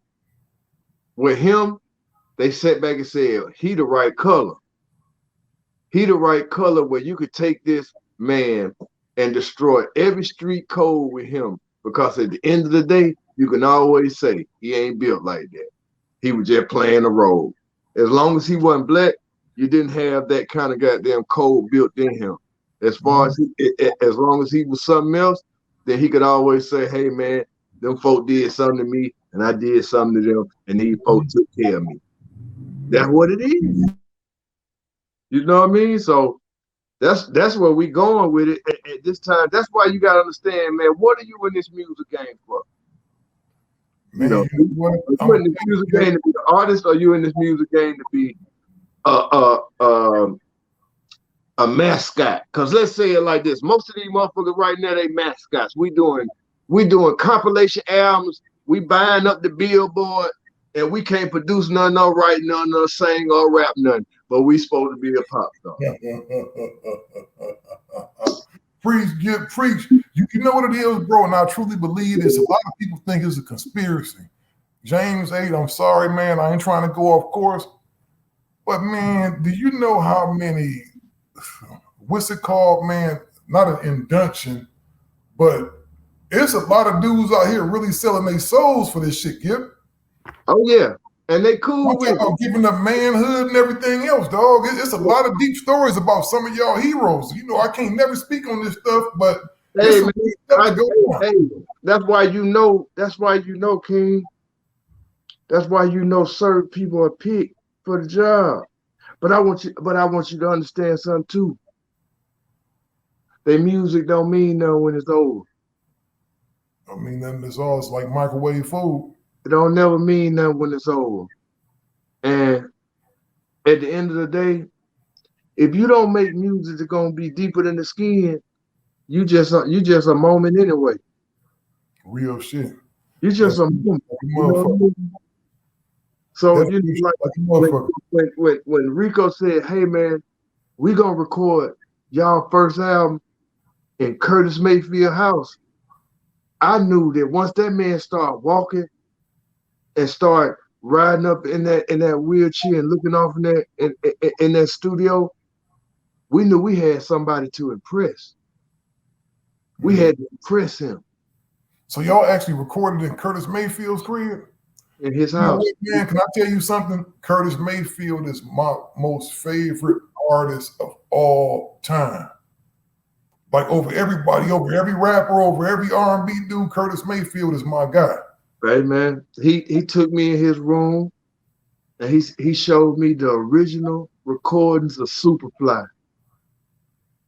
With him, they sat back and said, he the right color. He the right color where you could take this man and destroy every street code with him. Because at the end of the day, you can always say he ain't built like that. He was just playing a role. As long as he wasn't black, you didn't have that kind of goddamn code built in him. As far as as long as he was something else, then he could always say, hey man, them folk did something to me and I did something to them and these folks took care of me. That's what it is. You know what I mean? So that's where we going with it at this time. That's why you gotta understand, man, what are you in this music game for? Man, you know, you in this music game to be an artist, or you in this music game to be a mascot? Because let's say it like this: most of these motherfuckers right now, they mascots. We doing compilation albums. We buying up the Billboard, and we can't produce none, or write none, or sing, or rap none. But we supposed to be a pop star. Preach, Gipp, preach. You know what it is, bro, and I truly believe this. A lot of people think it's a conspiracy. James 8, I'm sorry, man. I ain't trying to go off course. But, man, do you know how many, what's it called, man? Not an induction, but it's a lot of dudes out here really selling their souls for this shit, Gipp. Oh, yeah. And they cool with it. Giving up manhood and everything else, dog. It's a lot of deep stories about some of y'all heroes. You know, I can't never speak on this stuff, but hey, man, that's why you know, King. That's why you know certain people are picked for the job. But I want you to understand something too. Their music don't mean nothing when it's over. I mean, nothing is all. It's like microwave food. It don't never mean nothing when it's over. And at the end of the day, if you don't make music that's gonna be deeper than the skin, you just a moment anyway. Real shit. You just a moment. So you know, like when Rico said, "Hey man, we gonna record y'all first album in Curtis Mayfield house," I knew that once that man started walking and start riding up in that wheelchair and looking off in that studio, we knew we had somebody to impress. We had to impress him. So y'all actually recorded in Curtis Mayfield's crib? In his house. You know, man, can I tell you something? Curtis Mayfield is my most favorite artist of all time. Like over everybody, over every rapper, over every R&B dude, Curtis Mayfield is my guy. Right, man. He took me in his room and he showed me the original recordings of Superfly.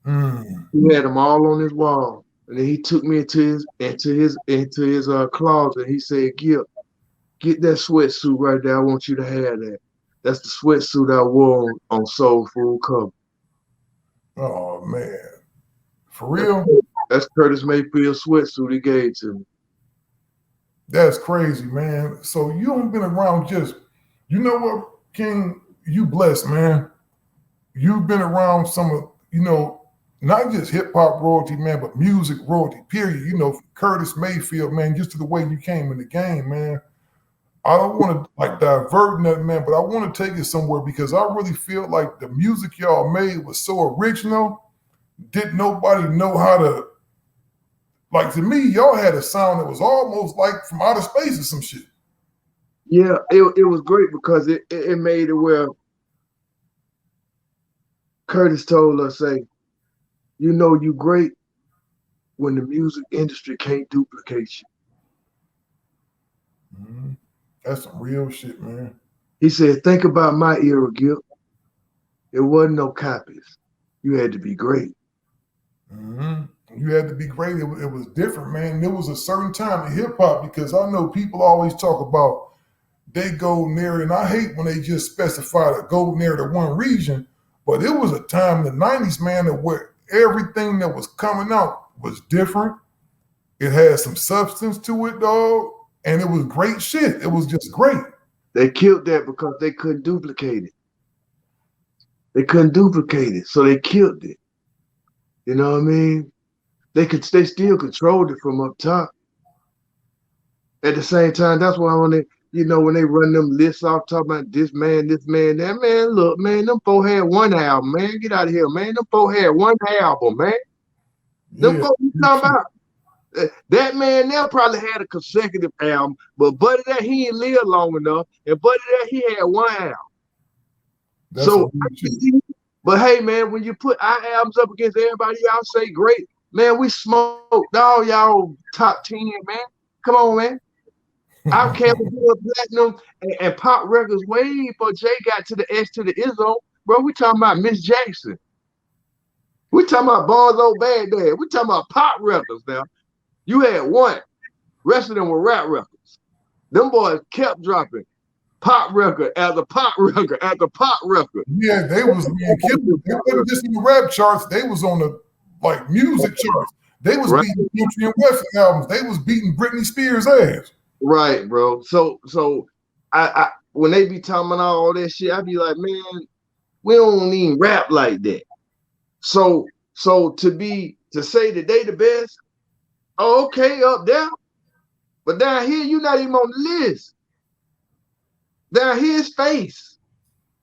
He had them all on his wall. And then he took me into his closet. He said, "Gipp, get that sweatsuit right there. I want you to have that. That's the sweatsuit I wore on Soul Food cover." Oh man. For real? That's Curtis Mayfield's sweatsuit he gave to me. That's crazy, man. So you don't been around just, you know what, King, you blessed, man. You've been around some of, you know, not just hip hop royalty, man, but music royalty, period. You know, Curtis Mayfield, man, just to the way you came in the game, man. I don't want to like divert nothing, man, but I want to take it somewhere because I really feel like the music y'all made was so original. Didn't nobody know how to, like, to me, y'all had a sound that was almost like from outer space or some shit. Yeah, it was great because it made it where Curtis told us, say, you know you great when the music industry can't duplicate you. That's some real shit, man. He said, think about my era, Gipp. There wasn't no copies. You had to be great. You had to be great. It was different, man. There was a certain time in hip hop, because I know people always talk about they golden era, and I hate when they just specify the golden era to one region. But it was a time in the 90s, man, where everything that was coming out was different. It had some substance to it, dog, and it was great shit. It was just great. They killed that because they couldn't duplicate it. They couldn't duplicate it, so they killed it. You know what I mean? They still controlled it from up top. At the same time, that's why when they run them lists off talking about this man, that man, look, man, them four had one album, man. Get out of here, man. Them four had one album, man. Them four you talking about? That man now probably had a consecutive album, but buddy that he ain't lived long enough, and buddy that he had one album. That's but hey, man, when you put our albums up against everybody, y'all say great. Man, we smoked all y'all top 10, man. Come on, man. I can't do platinum and pop records way before Jay got to the S to the Izzo. Bro, we talking about Miss Jackson. We talking about Bonzo Baghdad. We talking about pop records now. You had one. Rest of them were rap records. Them boys kept dropping pop record after pop record after pop record. Yeah, they was being killed. They wasn't just in the rap charts. They was on the music charts. They was beating country and western albums. They was beating Britney Spears' ass. Right, bro. So I when they be talking about all that shit, I be like, man, we don't even rap like that. So to say that they the best, okay, up there, but down here you're not even on the list. Down here is face.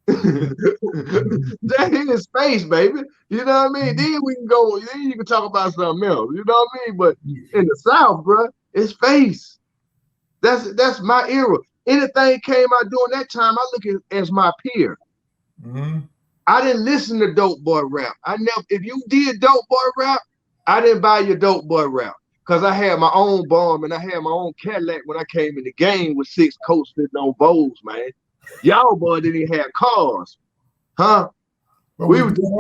Down here is face, baby. You know what I mean? Then we can go. Then you can talk about something else. You know what I mean? But in the South, bro, it's face. That's my era. Anything came out during that time, I look at as my peer. Mm-hmm. I didn't listen to Dope Boy rap. If you did Dope Boy rap, I didn't buy your Dope Boy rap because I had my own bomb and I had my own Cadillac when I came in the game with 6 coats sitting on bowls, man. Y'all boy didn't even have cars, huh? We were doing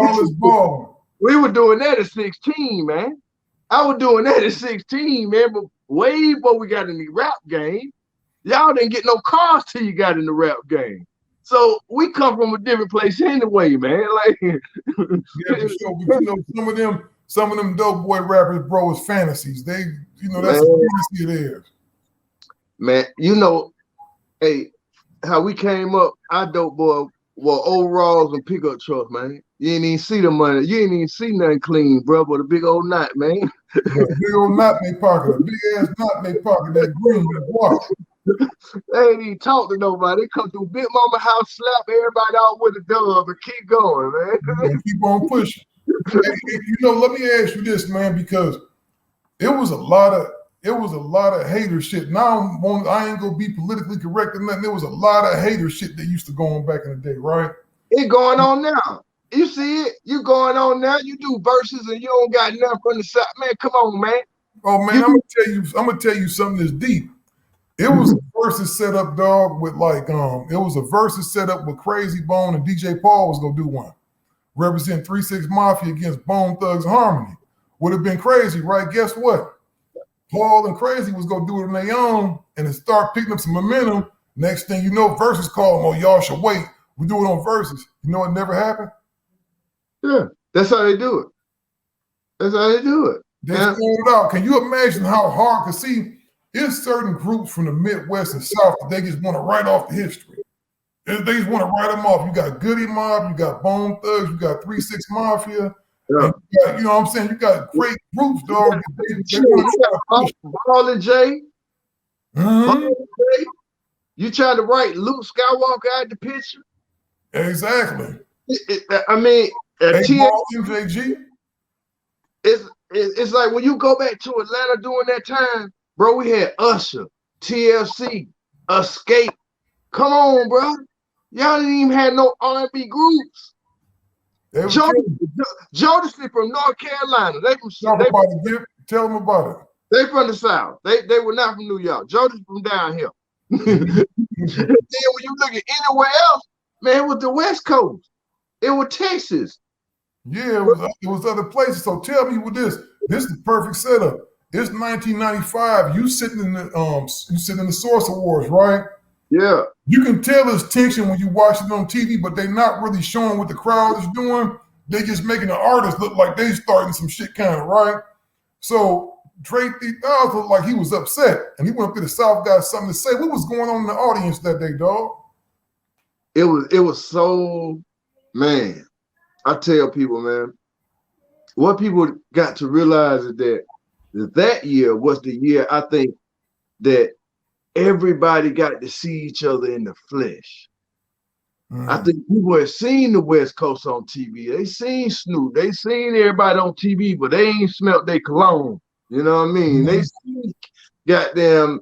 that at 16, man. I was doing that at 16, man, but way before we got in the rap game. Y'all didn't get no cars till you got in the rap game. So we come from a different place anyway, man. Like, yeah, for sure. But, some of them dope boy rappers, bro, is fantasies. They, that's a fantasy of theirs. Man, hey, how we came up, our dope boy were overalls and pickup trucks, man. You ain't even see the money. You ain't even see nothing clean, bro, but a big old knot, man. Yeah, big old knot in their pocket, a big ass knot in their pocket, that green, that white. They ain't even talk to nobody. They come through Big Mama house, slap everybody out with a dub and keep going, man. And keep on pushing. Let me ask you this, man, because it was a lot of hater shit. Now I ain't gonna be politically correct or nothing. There was a lot of hater shit that used to go on back in the day, right? It going on now. You see it? You going on now. You do verses and you don't got nothing from the side. Man, come on, man. Oh man, I'm gonna tell you something that's deep. It was a versus set up, dog, with it was a versus set up with Crazy Bone and DJ Paul was gonna do one. Represent 3 6 Mafia against Bone Thugs Harmony. Would have been crazy, right? Guess what? Paul and Crazy was gonna do it on their own and then start picking up some momentum. Next thing you know, versus call them, oh, y'all should wait. We do it on versus. You know what never happened? Yeah, that's how they do it. That's how they do it. They throw it out. Can you imagine how hard? Because see, there's certain groups from the Midwest and South that they just want to write off the history. They just want to write them off. You got Goody Mob, you got Bone Thugs, you got 3 6 Mafia. Yeah. You know what I'm saying? You got great groups, dog. Ball and Jay. Mm-hmm. You trying to write Luke Skywalker out the picture? Exactly. MJG. It's like when you go back to Atlanta during that time, bro, we had Usher, TLC, Escape. Come on, bro. Y'all didn't even have no R&B groups. Jodeci from North Carolina. Tell them about it. They from the South. They were not from New York. Jodeci from down here. Then when you look at anywhere else, man, it was the West Coast. It was Texas. Yeah, it was other places. So tell me with this. This is the perfect setup. It's 1995. You sitting in the Source Awards, right? Yeah. You can tell there's tension when you watch it on TV, but they're not really showing what the crowd is doing. They just making the artists look like they starting some shit kind of, right? So Dre 3000 looked like he was upset, and he went up to the South, got something to say. What was going on in the audience that day, dog? It was so, man, I tell people, man, what people got to realize is that year was the year, I think, that everybody got to see each other in the flesh. I think people had seen the West Coast on TV. They seen Snoop. They seen everybody on TV, but they ain't smelt their cologne. You know what I mean? They seen goddamn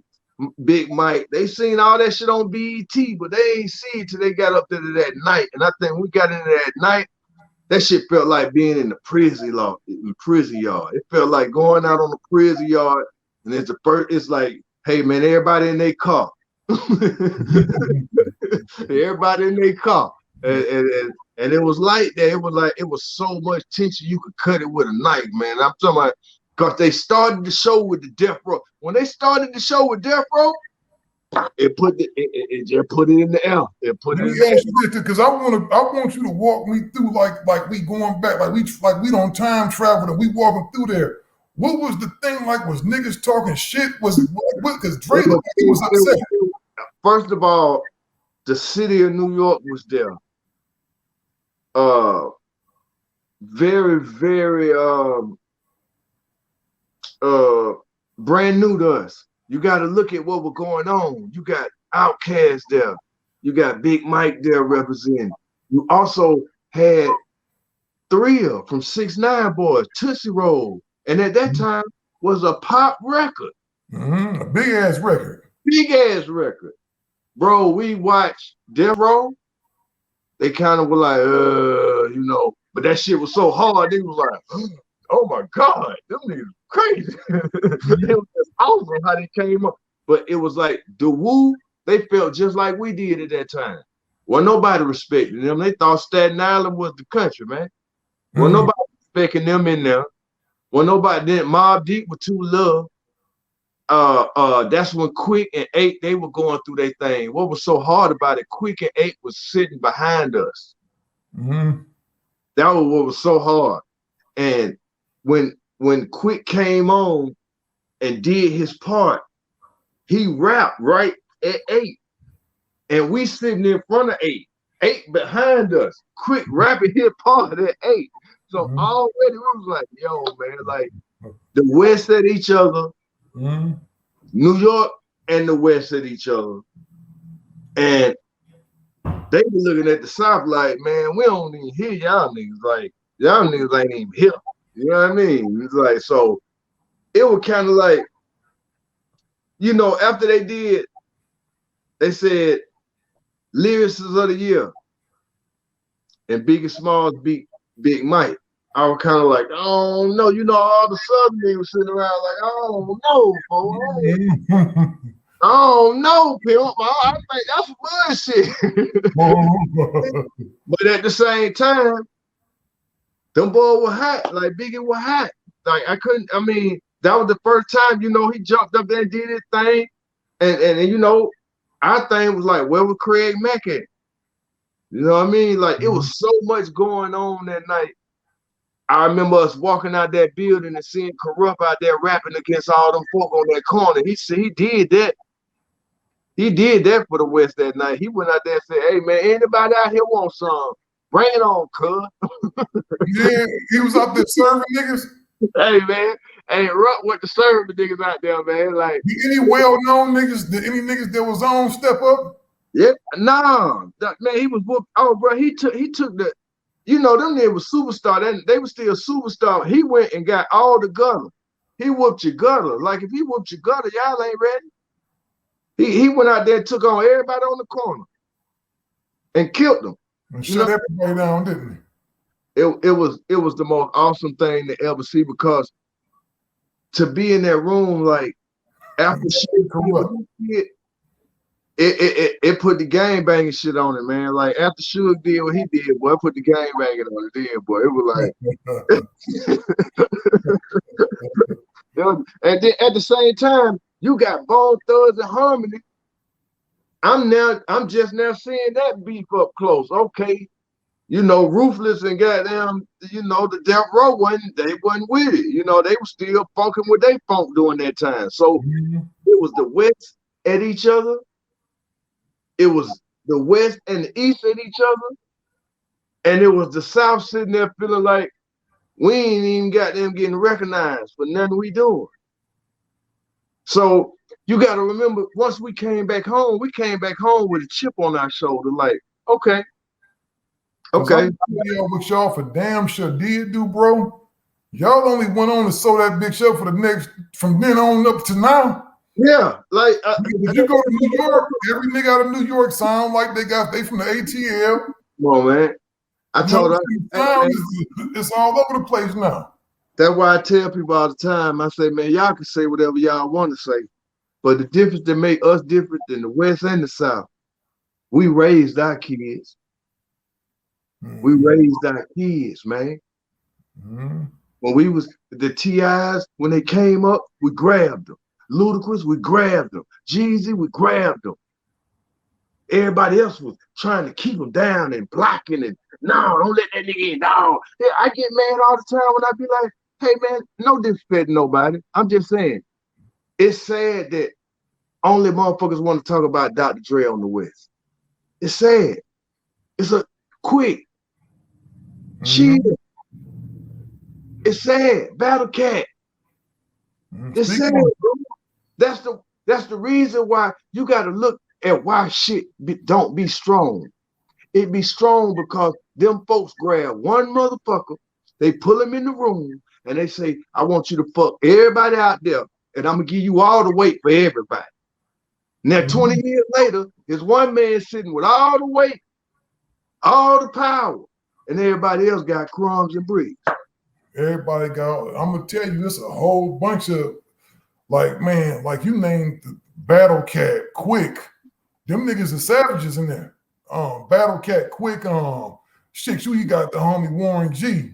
Big Mike. They seen all that shit on BET, but they ain't see it till they got up there to that night. And I think when we got into that night, that shit felt like being in the prison yard. It felt like going out on the prison yard, and it's like, hey man, everybody in their car. Everybody in their car. And it was like that. It was so much tension you could cut it with a knife, man. I'm talking about, because they started the show with the Death Row. When they started the show with Death Row, it just put it in the air. It put it in the air. Because I want you to walk me through like we going back, like we don't time travel and we walking through there. What was the thing like? Was niggas talking shit? Was it because Dre he was upset? First of all, the city of New York was there. Very, very brand new to us. You got to look at what was going on. You got Outkast there. You got Big Mike there representing. You also had Thrill from 6ix9ine Boys, Tootsie Roll. And at that time was a pop record. A big ass record. Big ass record. Bro, we watched Death Row. They kind of were like, but that shit was so hard. They was like, oh my God, them niggas crazy. It was just awesome how they came up. But it was like the Woo, they felt just like we did at that time. Well, nobody respected them. They thought Staten Island was the country, man. Well, nobody respecting them in there. Well, nobody didn't. Mobb Deep with Too Love. That's when Quick and 8, they were going through their thing. What was so hard about it? Quick and 8 was sitting behind us. That was what was so hard. And when Quick came on and did his part, he rapped right at 8. And we sitting in front of 8. 8 behind us. Quick rapping his part at 8. So already we was like, yo, man, like the West at each other, New York and the West at each other. And they be looking at the South like, man, we don't even hear y'all niggas. Like, y'all niggas ain't even here. You know what I mean? It's like, so it was kind of like, after they did, they said lyricists of the year. And Biggie Smalls beat Big Mike. I was kind of like, oh no, all the Southern niggas sitting around like, oh no, boy. Oh no, pimp. I think that's bullshit. But at the same time, them boys were hot. Like Biggie was hot. Like that was the first time, he jumped up there and did his thing. And our thing was like, where was Craig Mack at? You know what I mean? Like it was so much going on that night. I remember us walking out that building and seeing Corrupt out there rapping against all them folk on that corner. He said he did that. He did that for the West that night. He went out there and said, hey man, anybody out here want some? Bring it on, cuz. Yeah, he was out there serving niggas. Hey man, Rupp went to serve the niggas out there, man. Like any well-known niggas, any niggas that was on step up? Yeah, nah, man, he was whooped. Oh, bro, he took the, them niggas was superstar. They was still superstar. He went and got all the gutter. He whooped your gutter. Like if he whooped your gutter, y'all ain't ready. He went out there and took on everybody on the corner and killed them. And shut everybody down, didn't he? It was the most awesome thing to ever see, because to be in that room, like after shit, it put the gang banging shit on it, man. Like after Suge did what he did, boy, it put the gang banging on it then, boy. It was like, and then at the same time, you got Bone Thugs and Harmony. I'm just now seeing that beef up close. Okay, you know, Ruthless and goddamn, you know, the Death Row they wasn't with it. You know, they were still funking with they funk during that time. So it was the West at each other. It was the West and the East at each other. And it was the South sitting there feeling like we ain't even got them getting recognized for nothing we doing. So you got to remember, once we came back home with a chip on our shoulder. Like, okay. What y'all for damn sure did do, bro. Y'all only went on to sew that big show for the next, from then on up to now. Yeah, like if you go to New York, every nigga out of New York sound like they from the ATL. Come on, man. I told her it's all over the place now. That's why I tell people all the time. I say, man, y'all can say whatever y'all want to say, but the difference that make us different than the West and the South, we raised our kids. We raised our kids, man. When we was the TIs, when they came up, we grabbed them. Ludacris, we grabbed them. Jeezy, we grabbed them. Everybody else was trying to keep them down and blocking and no, don't let that nigga in. No. Yeah, I get mad all the time when I be like, hey man, no disrespect to nobody. I'm just saying, it's sad that only motherfuckers want to talk about Dr. Dre on the West. It's sad. It's a quick. Shit. It's sad. Battle Cat. It's sad, bro. That's the reason why you got to look at why shit don't be strong. It be strong because them folks grab one motherfucker, they pull him in the room, and they say, I want you to fuck everybody out there, and I'm going to give you all the weight for everybody. Now, 20 years later, there's one man sitting with all the weight, all the power, and everybody else got crumbs and bricks. Everybody got, I'm going to tell you, this a whole bunch of, like, man, like you named Battle Cat, Quick. Them niggas are savages in there. Battle Cat, Quick, shit, you got the homie Warren G.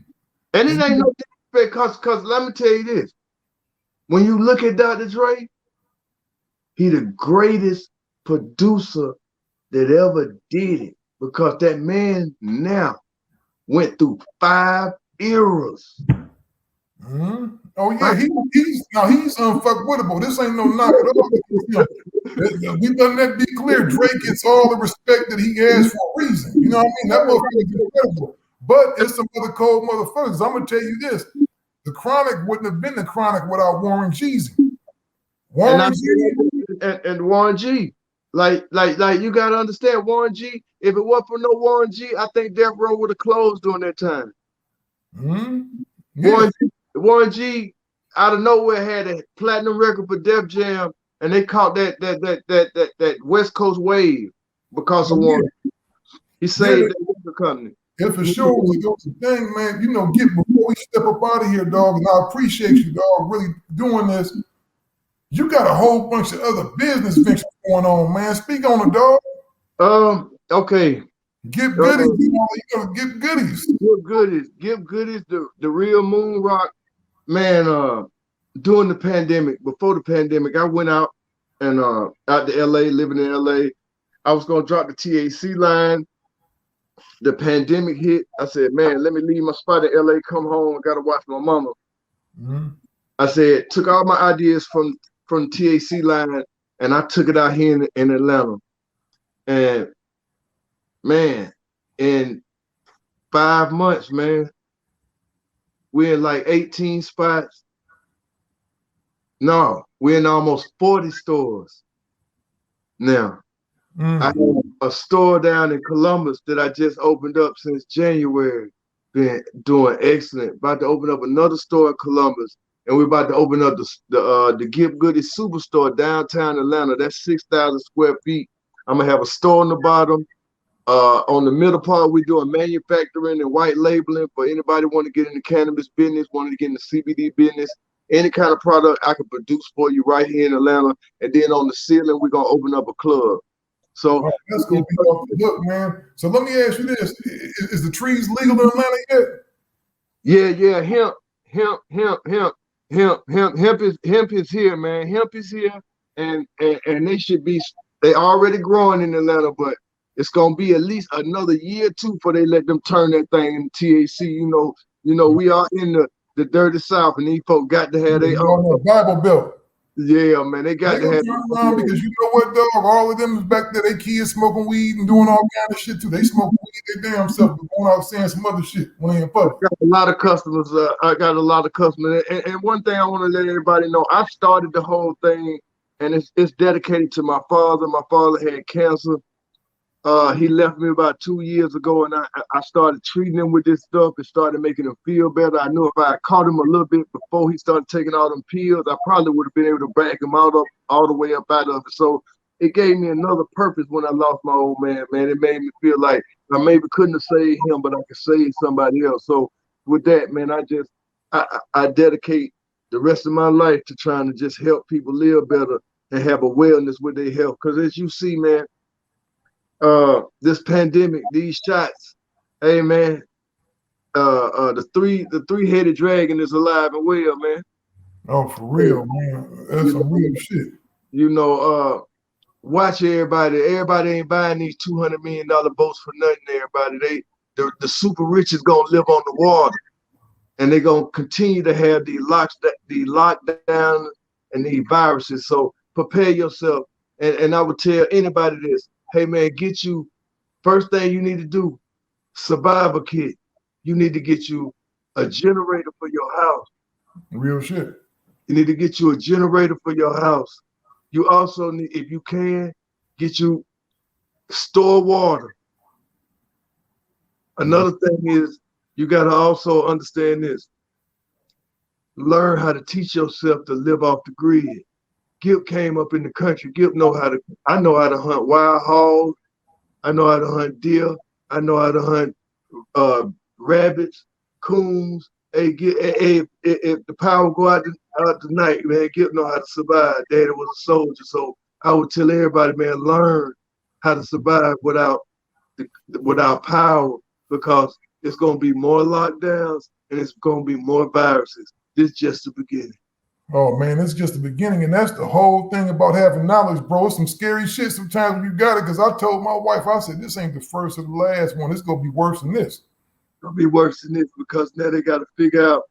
And it ain't no different because let me tell you this. When you look at Dr. Dre, he the greatest producer that ever did it because that man now went through 5 eras. Oh yeah, he's unfuckwittable. This ain't no knock at all. We done that be clear. Drake gets all the respect that he has for a reason. You know what I mean? That motherfucker's incredible. But it's some other cold motherfuckers. I'm gonna tell you this: the Chronic wouldn't have been the Chronic without Warren Jeezy. Warren G. Like you gotta understand Warren G. If it wasn't for no Warren G, I think Death Row would have closed during that time. Yeah. Warren G out of nowhere had a platinum record for Def Jam, and they caught that West Coast wave because of Warren. He saved that record company. Yeah, for sure. Was the thing, man. You know, before we step up out of here, dog, and I appreciate you, dog, really doing this. You got a whole bunch of other business ventures going on, man. Speak on it, dog. Okay. Gipp Goodies, Gipp Goodies. Gipp Goodies, the real moon rock. Man, during the pandemic, before the pandemic, I went out and out to LA, living in LA. I was gonna drop the TAC line. The pandemic hit. I said, man, let me leave my spot in LA, come home, I gotta watch my mama. I said, took all my ideas from TAC line and I took it out here in Atlanta. And man, in 5 months, man, we're in like 18 spots. No, we're in almost 40 stores now. I have a store down in Columbus that I just opened up since January. Been doing excellent. About to open up another store in Columbus, and we're about to open up the Gipp Goodies Superstore downtown Atlanta. That's 6,000 square feet. I'm gonna have a store on the bottom. On the middle part, we're doing manufacturing and white labeling for anybody want to get in the cannabis business, want to get in the CBD business, any kind of product I can produce for you right here in Atlanta. And then on the ceiling, we're gonna open up a club. So that's gonna be off the hook, man. So let me ask you this: is the trees legal in Atlanta yet? Yeah, hemp is here, man. Hemp is here, and they already growing in Atlanta, but it's gonna be at least another year or two before they let them turn that thing into THC. You know, we are in the dirty South, and these folks got to have their own Bible Belt. Yeah, man, they got to have turn around because you know what, dog? All of them is back there. They kids smoking weed and doing all kind of shit too. They smoking weed their damn self, but going out saying some other shit when they in public. I got a lot of customers. And one thing I want to let everybody know: I started the whole thing, and it's dedicated to my father. My father had cancer. He left me about 2 years ago, and I started treating him with this stuff. It started making him feel better. I knew if I had caught him a little bit before he started taking all them pills, I probably would have been able to back him all the way up out of it. So it gave me another purpose when I lost my old man, man. It made me feel like I maybe couldn't have saved him, but I could save somebody else. So with that, man, I dedicate the rest of my life to trying to just help people live better and have a wellness with their health. Because as you see, man, this pandemic, these shots, hey man, the three-headed dragon is alive and well, man. Oh, for real, man. That's some real shit. You know, watch everybody. Everybody ain't buying these $200 million boats for nothing. Everybody, the super rich is gonna live on the water, and they're gonna continue to have the lockdown and these viruses. So prepare yourself. And I would tell anybody this. Hey man, first thing you need to do, survival kit. You need to get you a generator for your house. Real shit. You need to get you a generator for your house. You also need, if you can, get you store water. Another thing is you gotta also understand this. Learn how to teach yourself to live off the grid. Gipp came up in the country. Gipp I know how to hunt wild hogs. I know how to hunt deer. I know how to hunt rabbits, coons. Hey, if the power go out tonight, man, Gipp know how to survive. Daddy was a soldier, so I would tell everybody, man, learn how to survive without power, because it's gonna be more lockdowns and it's gonna be more viruses. This is just the beginning. Oh man, it's just the beginning, and that's the whole thing about having knowledge, bro. It's some scary shit sometimes when you got it. Because I told my wife, I said, this ain't the first or the last one. It's gonna be worse than this. It's gonna be worse than this because now they got to figure out.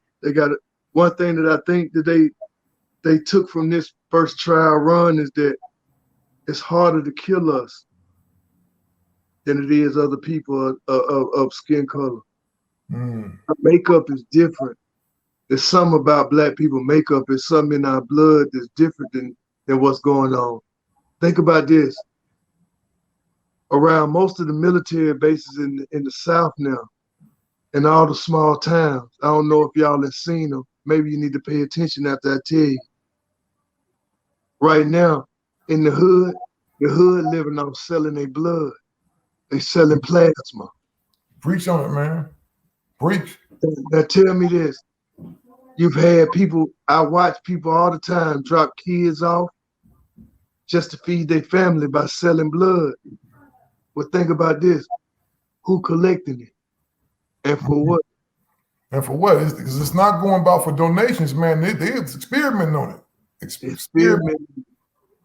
One thing that I think that they took from this first trial run is that it's harder to kill us than it is other people of skin color. Our makeup is different. There's something about Black people makeup. There's something in our blood that's different than what's going on. Think about this. Around most of the military bases in the South now, and all the small towns, I don't know if y'all have seen them. Maybe you need to pay attention after I tell you. Right now, in the hood living off selling their blood. They selling plasma. Preach on it, man. Preach. Now tell me this. You've had people, I watch people all the time drop kids off just to feed their family by selling blood. Well, think about this. Who collecting it? And for what? And for what? Because it's not going about for donations, man. They're experimenting on it. Experimenting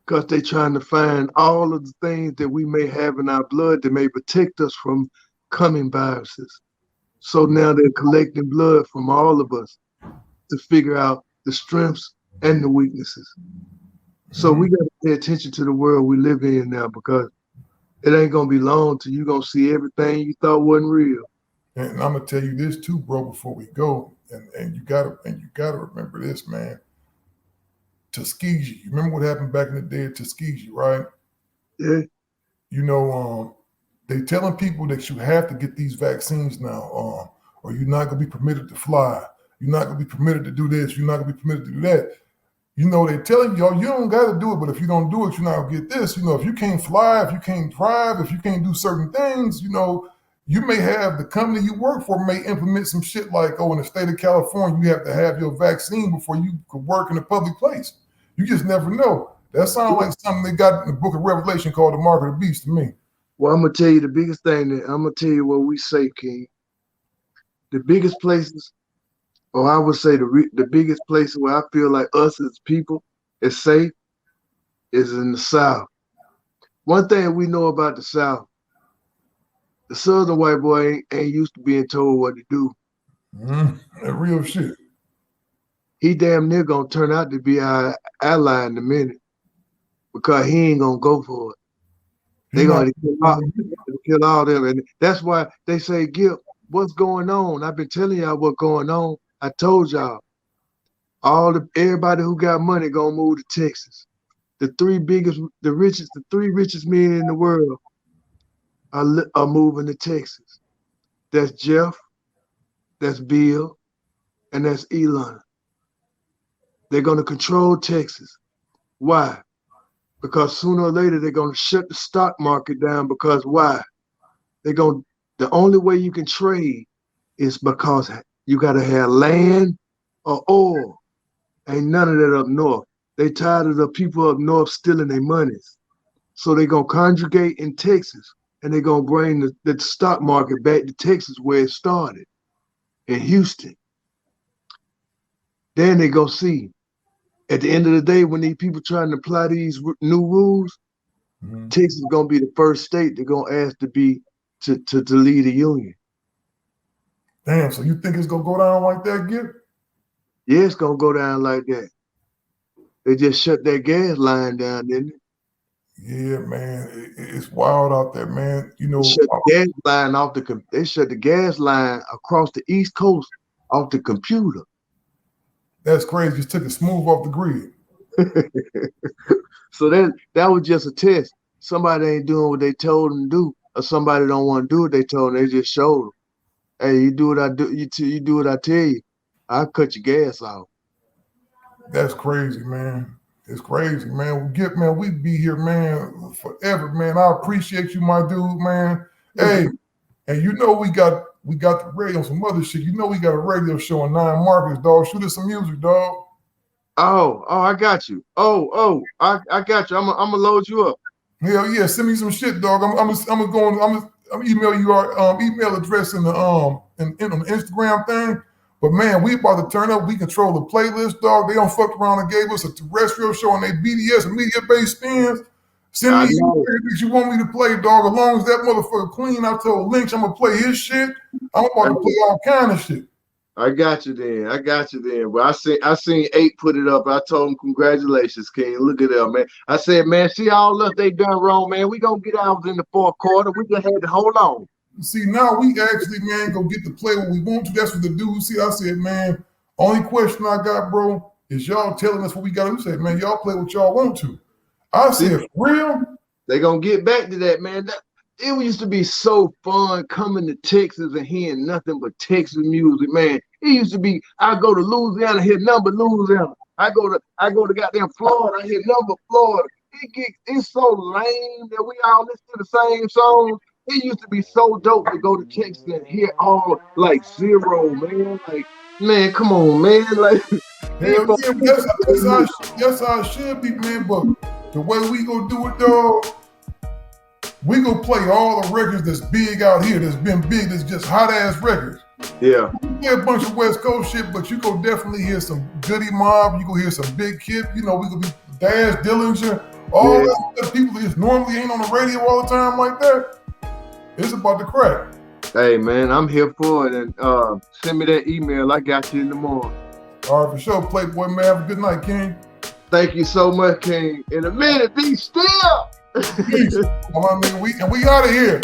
because they're trying to find all of the things that we may have in our blood that may protect us from coming viruses. So now they're collecting blood from all of us to figure out the strengths and the weaknesses. So we got to pay attention to the world we live in now, because it ain't gonna be long till you're gonna see everything you thought wasn't real. And I'm gonna tell you this too, bro, before we go, and you gotta remember this, man. Tuskegee, you remember what happened back in the day at Tuskegee, right? Yeah. You know, they telling people that you have to get these vaccines now, or you're not gonna be permitted to fly. You're not gonna be permitted to do this. You're not gonna be permitted to do that. You know, they're telling y'all you don't gotta do it, but if you don't do it, you're not gonna get this. You know, if you can't fly, if you can't drive, if you can't do certain things, you know, you may have the company you work for may implement some shit like, oh, in the state of California, you have to have your vaccine before you could work in a public place. You just never know. That sounds like something they got in the book of Revelation called the Mark of the Beast to me. Well, I'm gonna tell you the biggest thing that I'm gonna tell you what we say, King. The biggest places, or I would say the biggest places where I feel like us as people is safe is in the South. One thing we know about the South, the Southern white boy ain't used to being told what to do. That real shit. He damn near gonna turn out to be our ally in a minute because he ain't gonna go for it. They gonna kill all them, and that's why they say, Gipp, what's going on? I've been telling y'all what's going on. I told y'all, everybody who got money gonna move to Texas. The three richest men in the world are moving to Texas. That's Jeff, that's Bill, and that's Elon. They're gonna control Texas. Why? Because sooner or later they're gonna shut the stock market down. Because why? The only way you can trade is because you gotta have land or oil. Ain't none of that up north. They tired of the people up north stealing their monies. So they're gonna congregate in Texas and they're gonna bring the stock market back to Texas where it started, in Houston. Then they go see. At the end of the day, when these people trying to apply these new rules, Texas is gonna be the first state they're gonna ask to lead the union. Damn, so you think it's gonna go down like that, Gipp? Yeah, it's gonna go down like that. They just shut that gas line down, didn't it? Yeah, man, it's wild out there, man. You know, They shut the gas line across the East Coast off the computer. That's crazy. Just took it smooth off the grid. So that was just a test. Somebody ain't doing what they told them to do, or somebody don't want to do what they told them. They just showed them, hey, you do what I do. You do what I tell you. I'll cut your gas off. That's crazy, man. It's crazy, man. Well, Gipp, man, we'd be here, man, forever, man. I appreciate you, my dude, man. Hey, and you know we got the radio on some other shit. You know we got a radio show in 9 markets, dog. Shoot us some music, dog. Oh, I got you. I got you. I'm gonna load you up. Hell yeah, send me some shit, dog. I'm email you our email address in the in the Instagram thing. But man, we about to turn up. We control the playlist, dog. They don't fuck around and gave us a terrestrial show on their BDS and media-based spins. Send me anything that you want me to play, dog. As long as that motherfucker clean, I told Lynch I'm gonna play his shit. I'm about to play all kind of shit. I got you then. Well, I seen 8 put it up. I told him, congratulations, King. Look at that, man. I said, man, see all us they done wrong, man. We gonna get out in the 4th quarter. We just had to hold on. See, now we actually, man, go get to play what we want to. That's what the dude see. I said, man, only question I got, bro, is y'all telling us what we got to do. Say, man, y'all play what y'all want to. I said, for real? They gonna get back to that, man. It used to be so fun coming to Texas and hearing nothing but Texas music, man. It used to be, I go to Louisiana, hear number Louisiana. I go to goddamn Florida, I hear number Florida. It's so lame that we all listen to the same songs. It used to be so dope to go to Texas and hear all like Zero, man. Like, man, come on, man. Like, hell yeah, that's how it should be, man. But the way we gonna do it, dog, we gonna play all the records that's big out here, that's been big, that's just hot ass records. Yeah. You play a bunch of West Coast shit, but you go definitely hear some Goody Mob. You go hear some Big Kid. You know, we gonna be Dash Dillinger. All that people that just normally ain't on the radio all the time like that. It's about to crack. Hey, man, I'm here for it. And send me that email. I got you in the morning. All right, for sure. Playboy, man. Have a good night, King. Thank you so much, King. In a minute, be still. Peace. I mean, we out of here.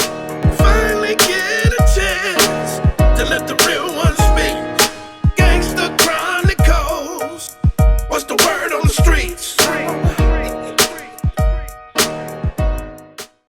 Finally get a chance to let the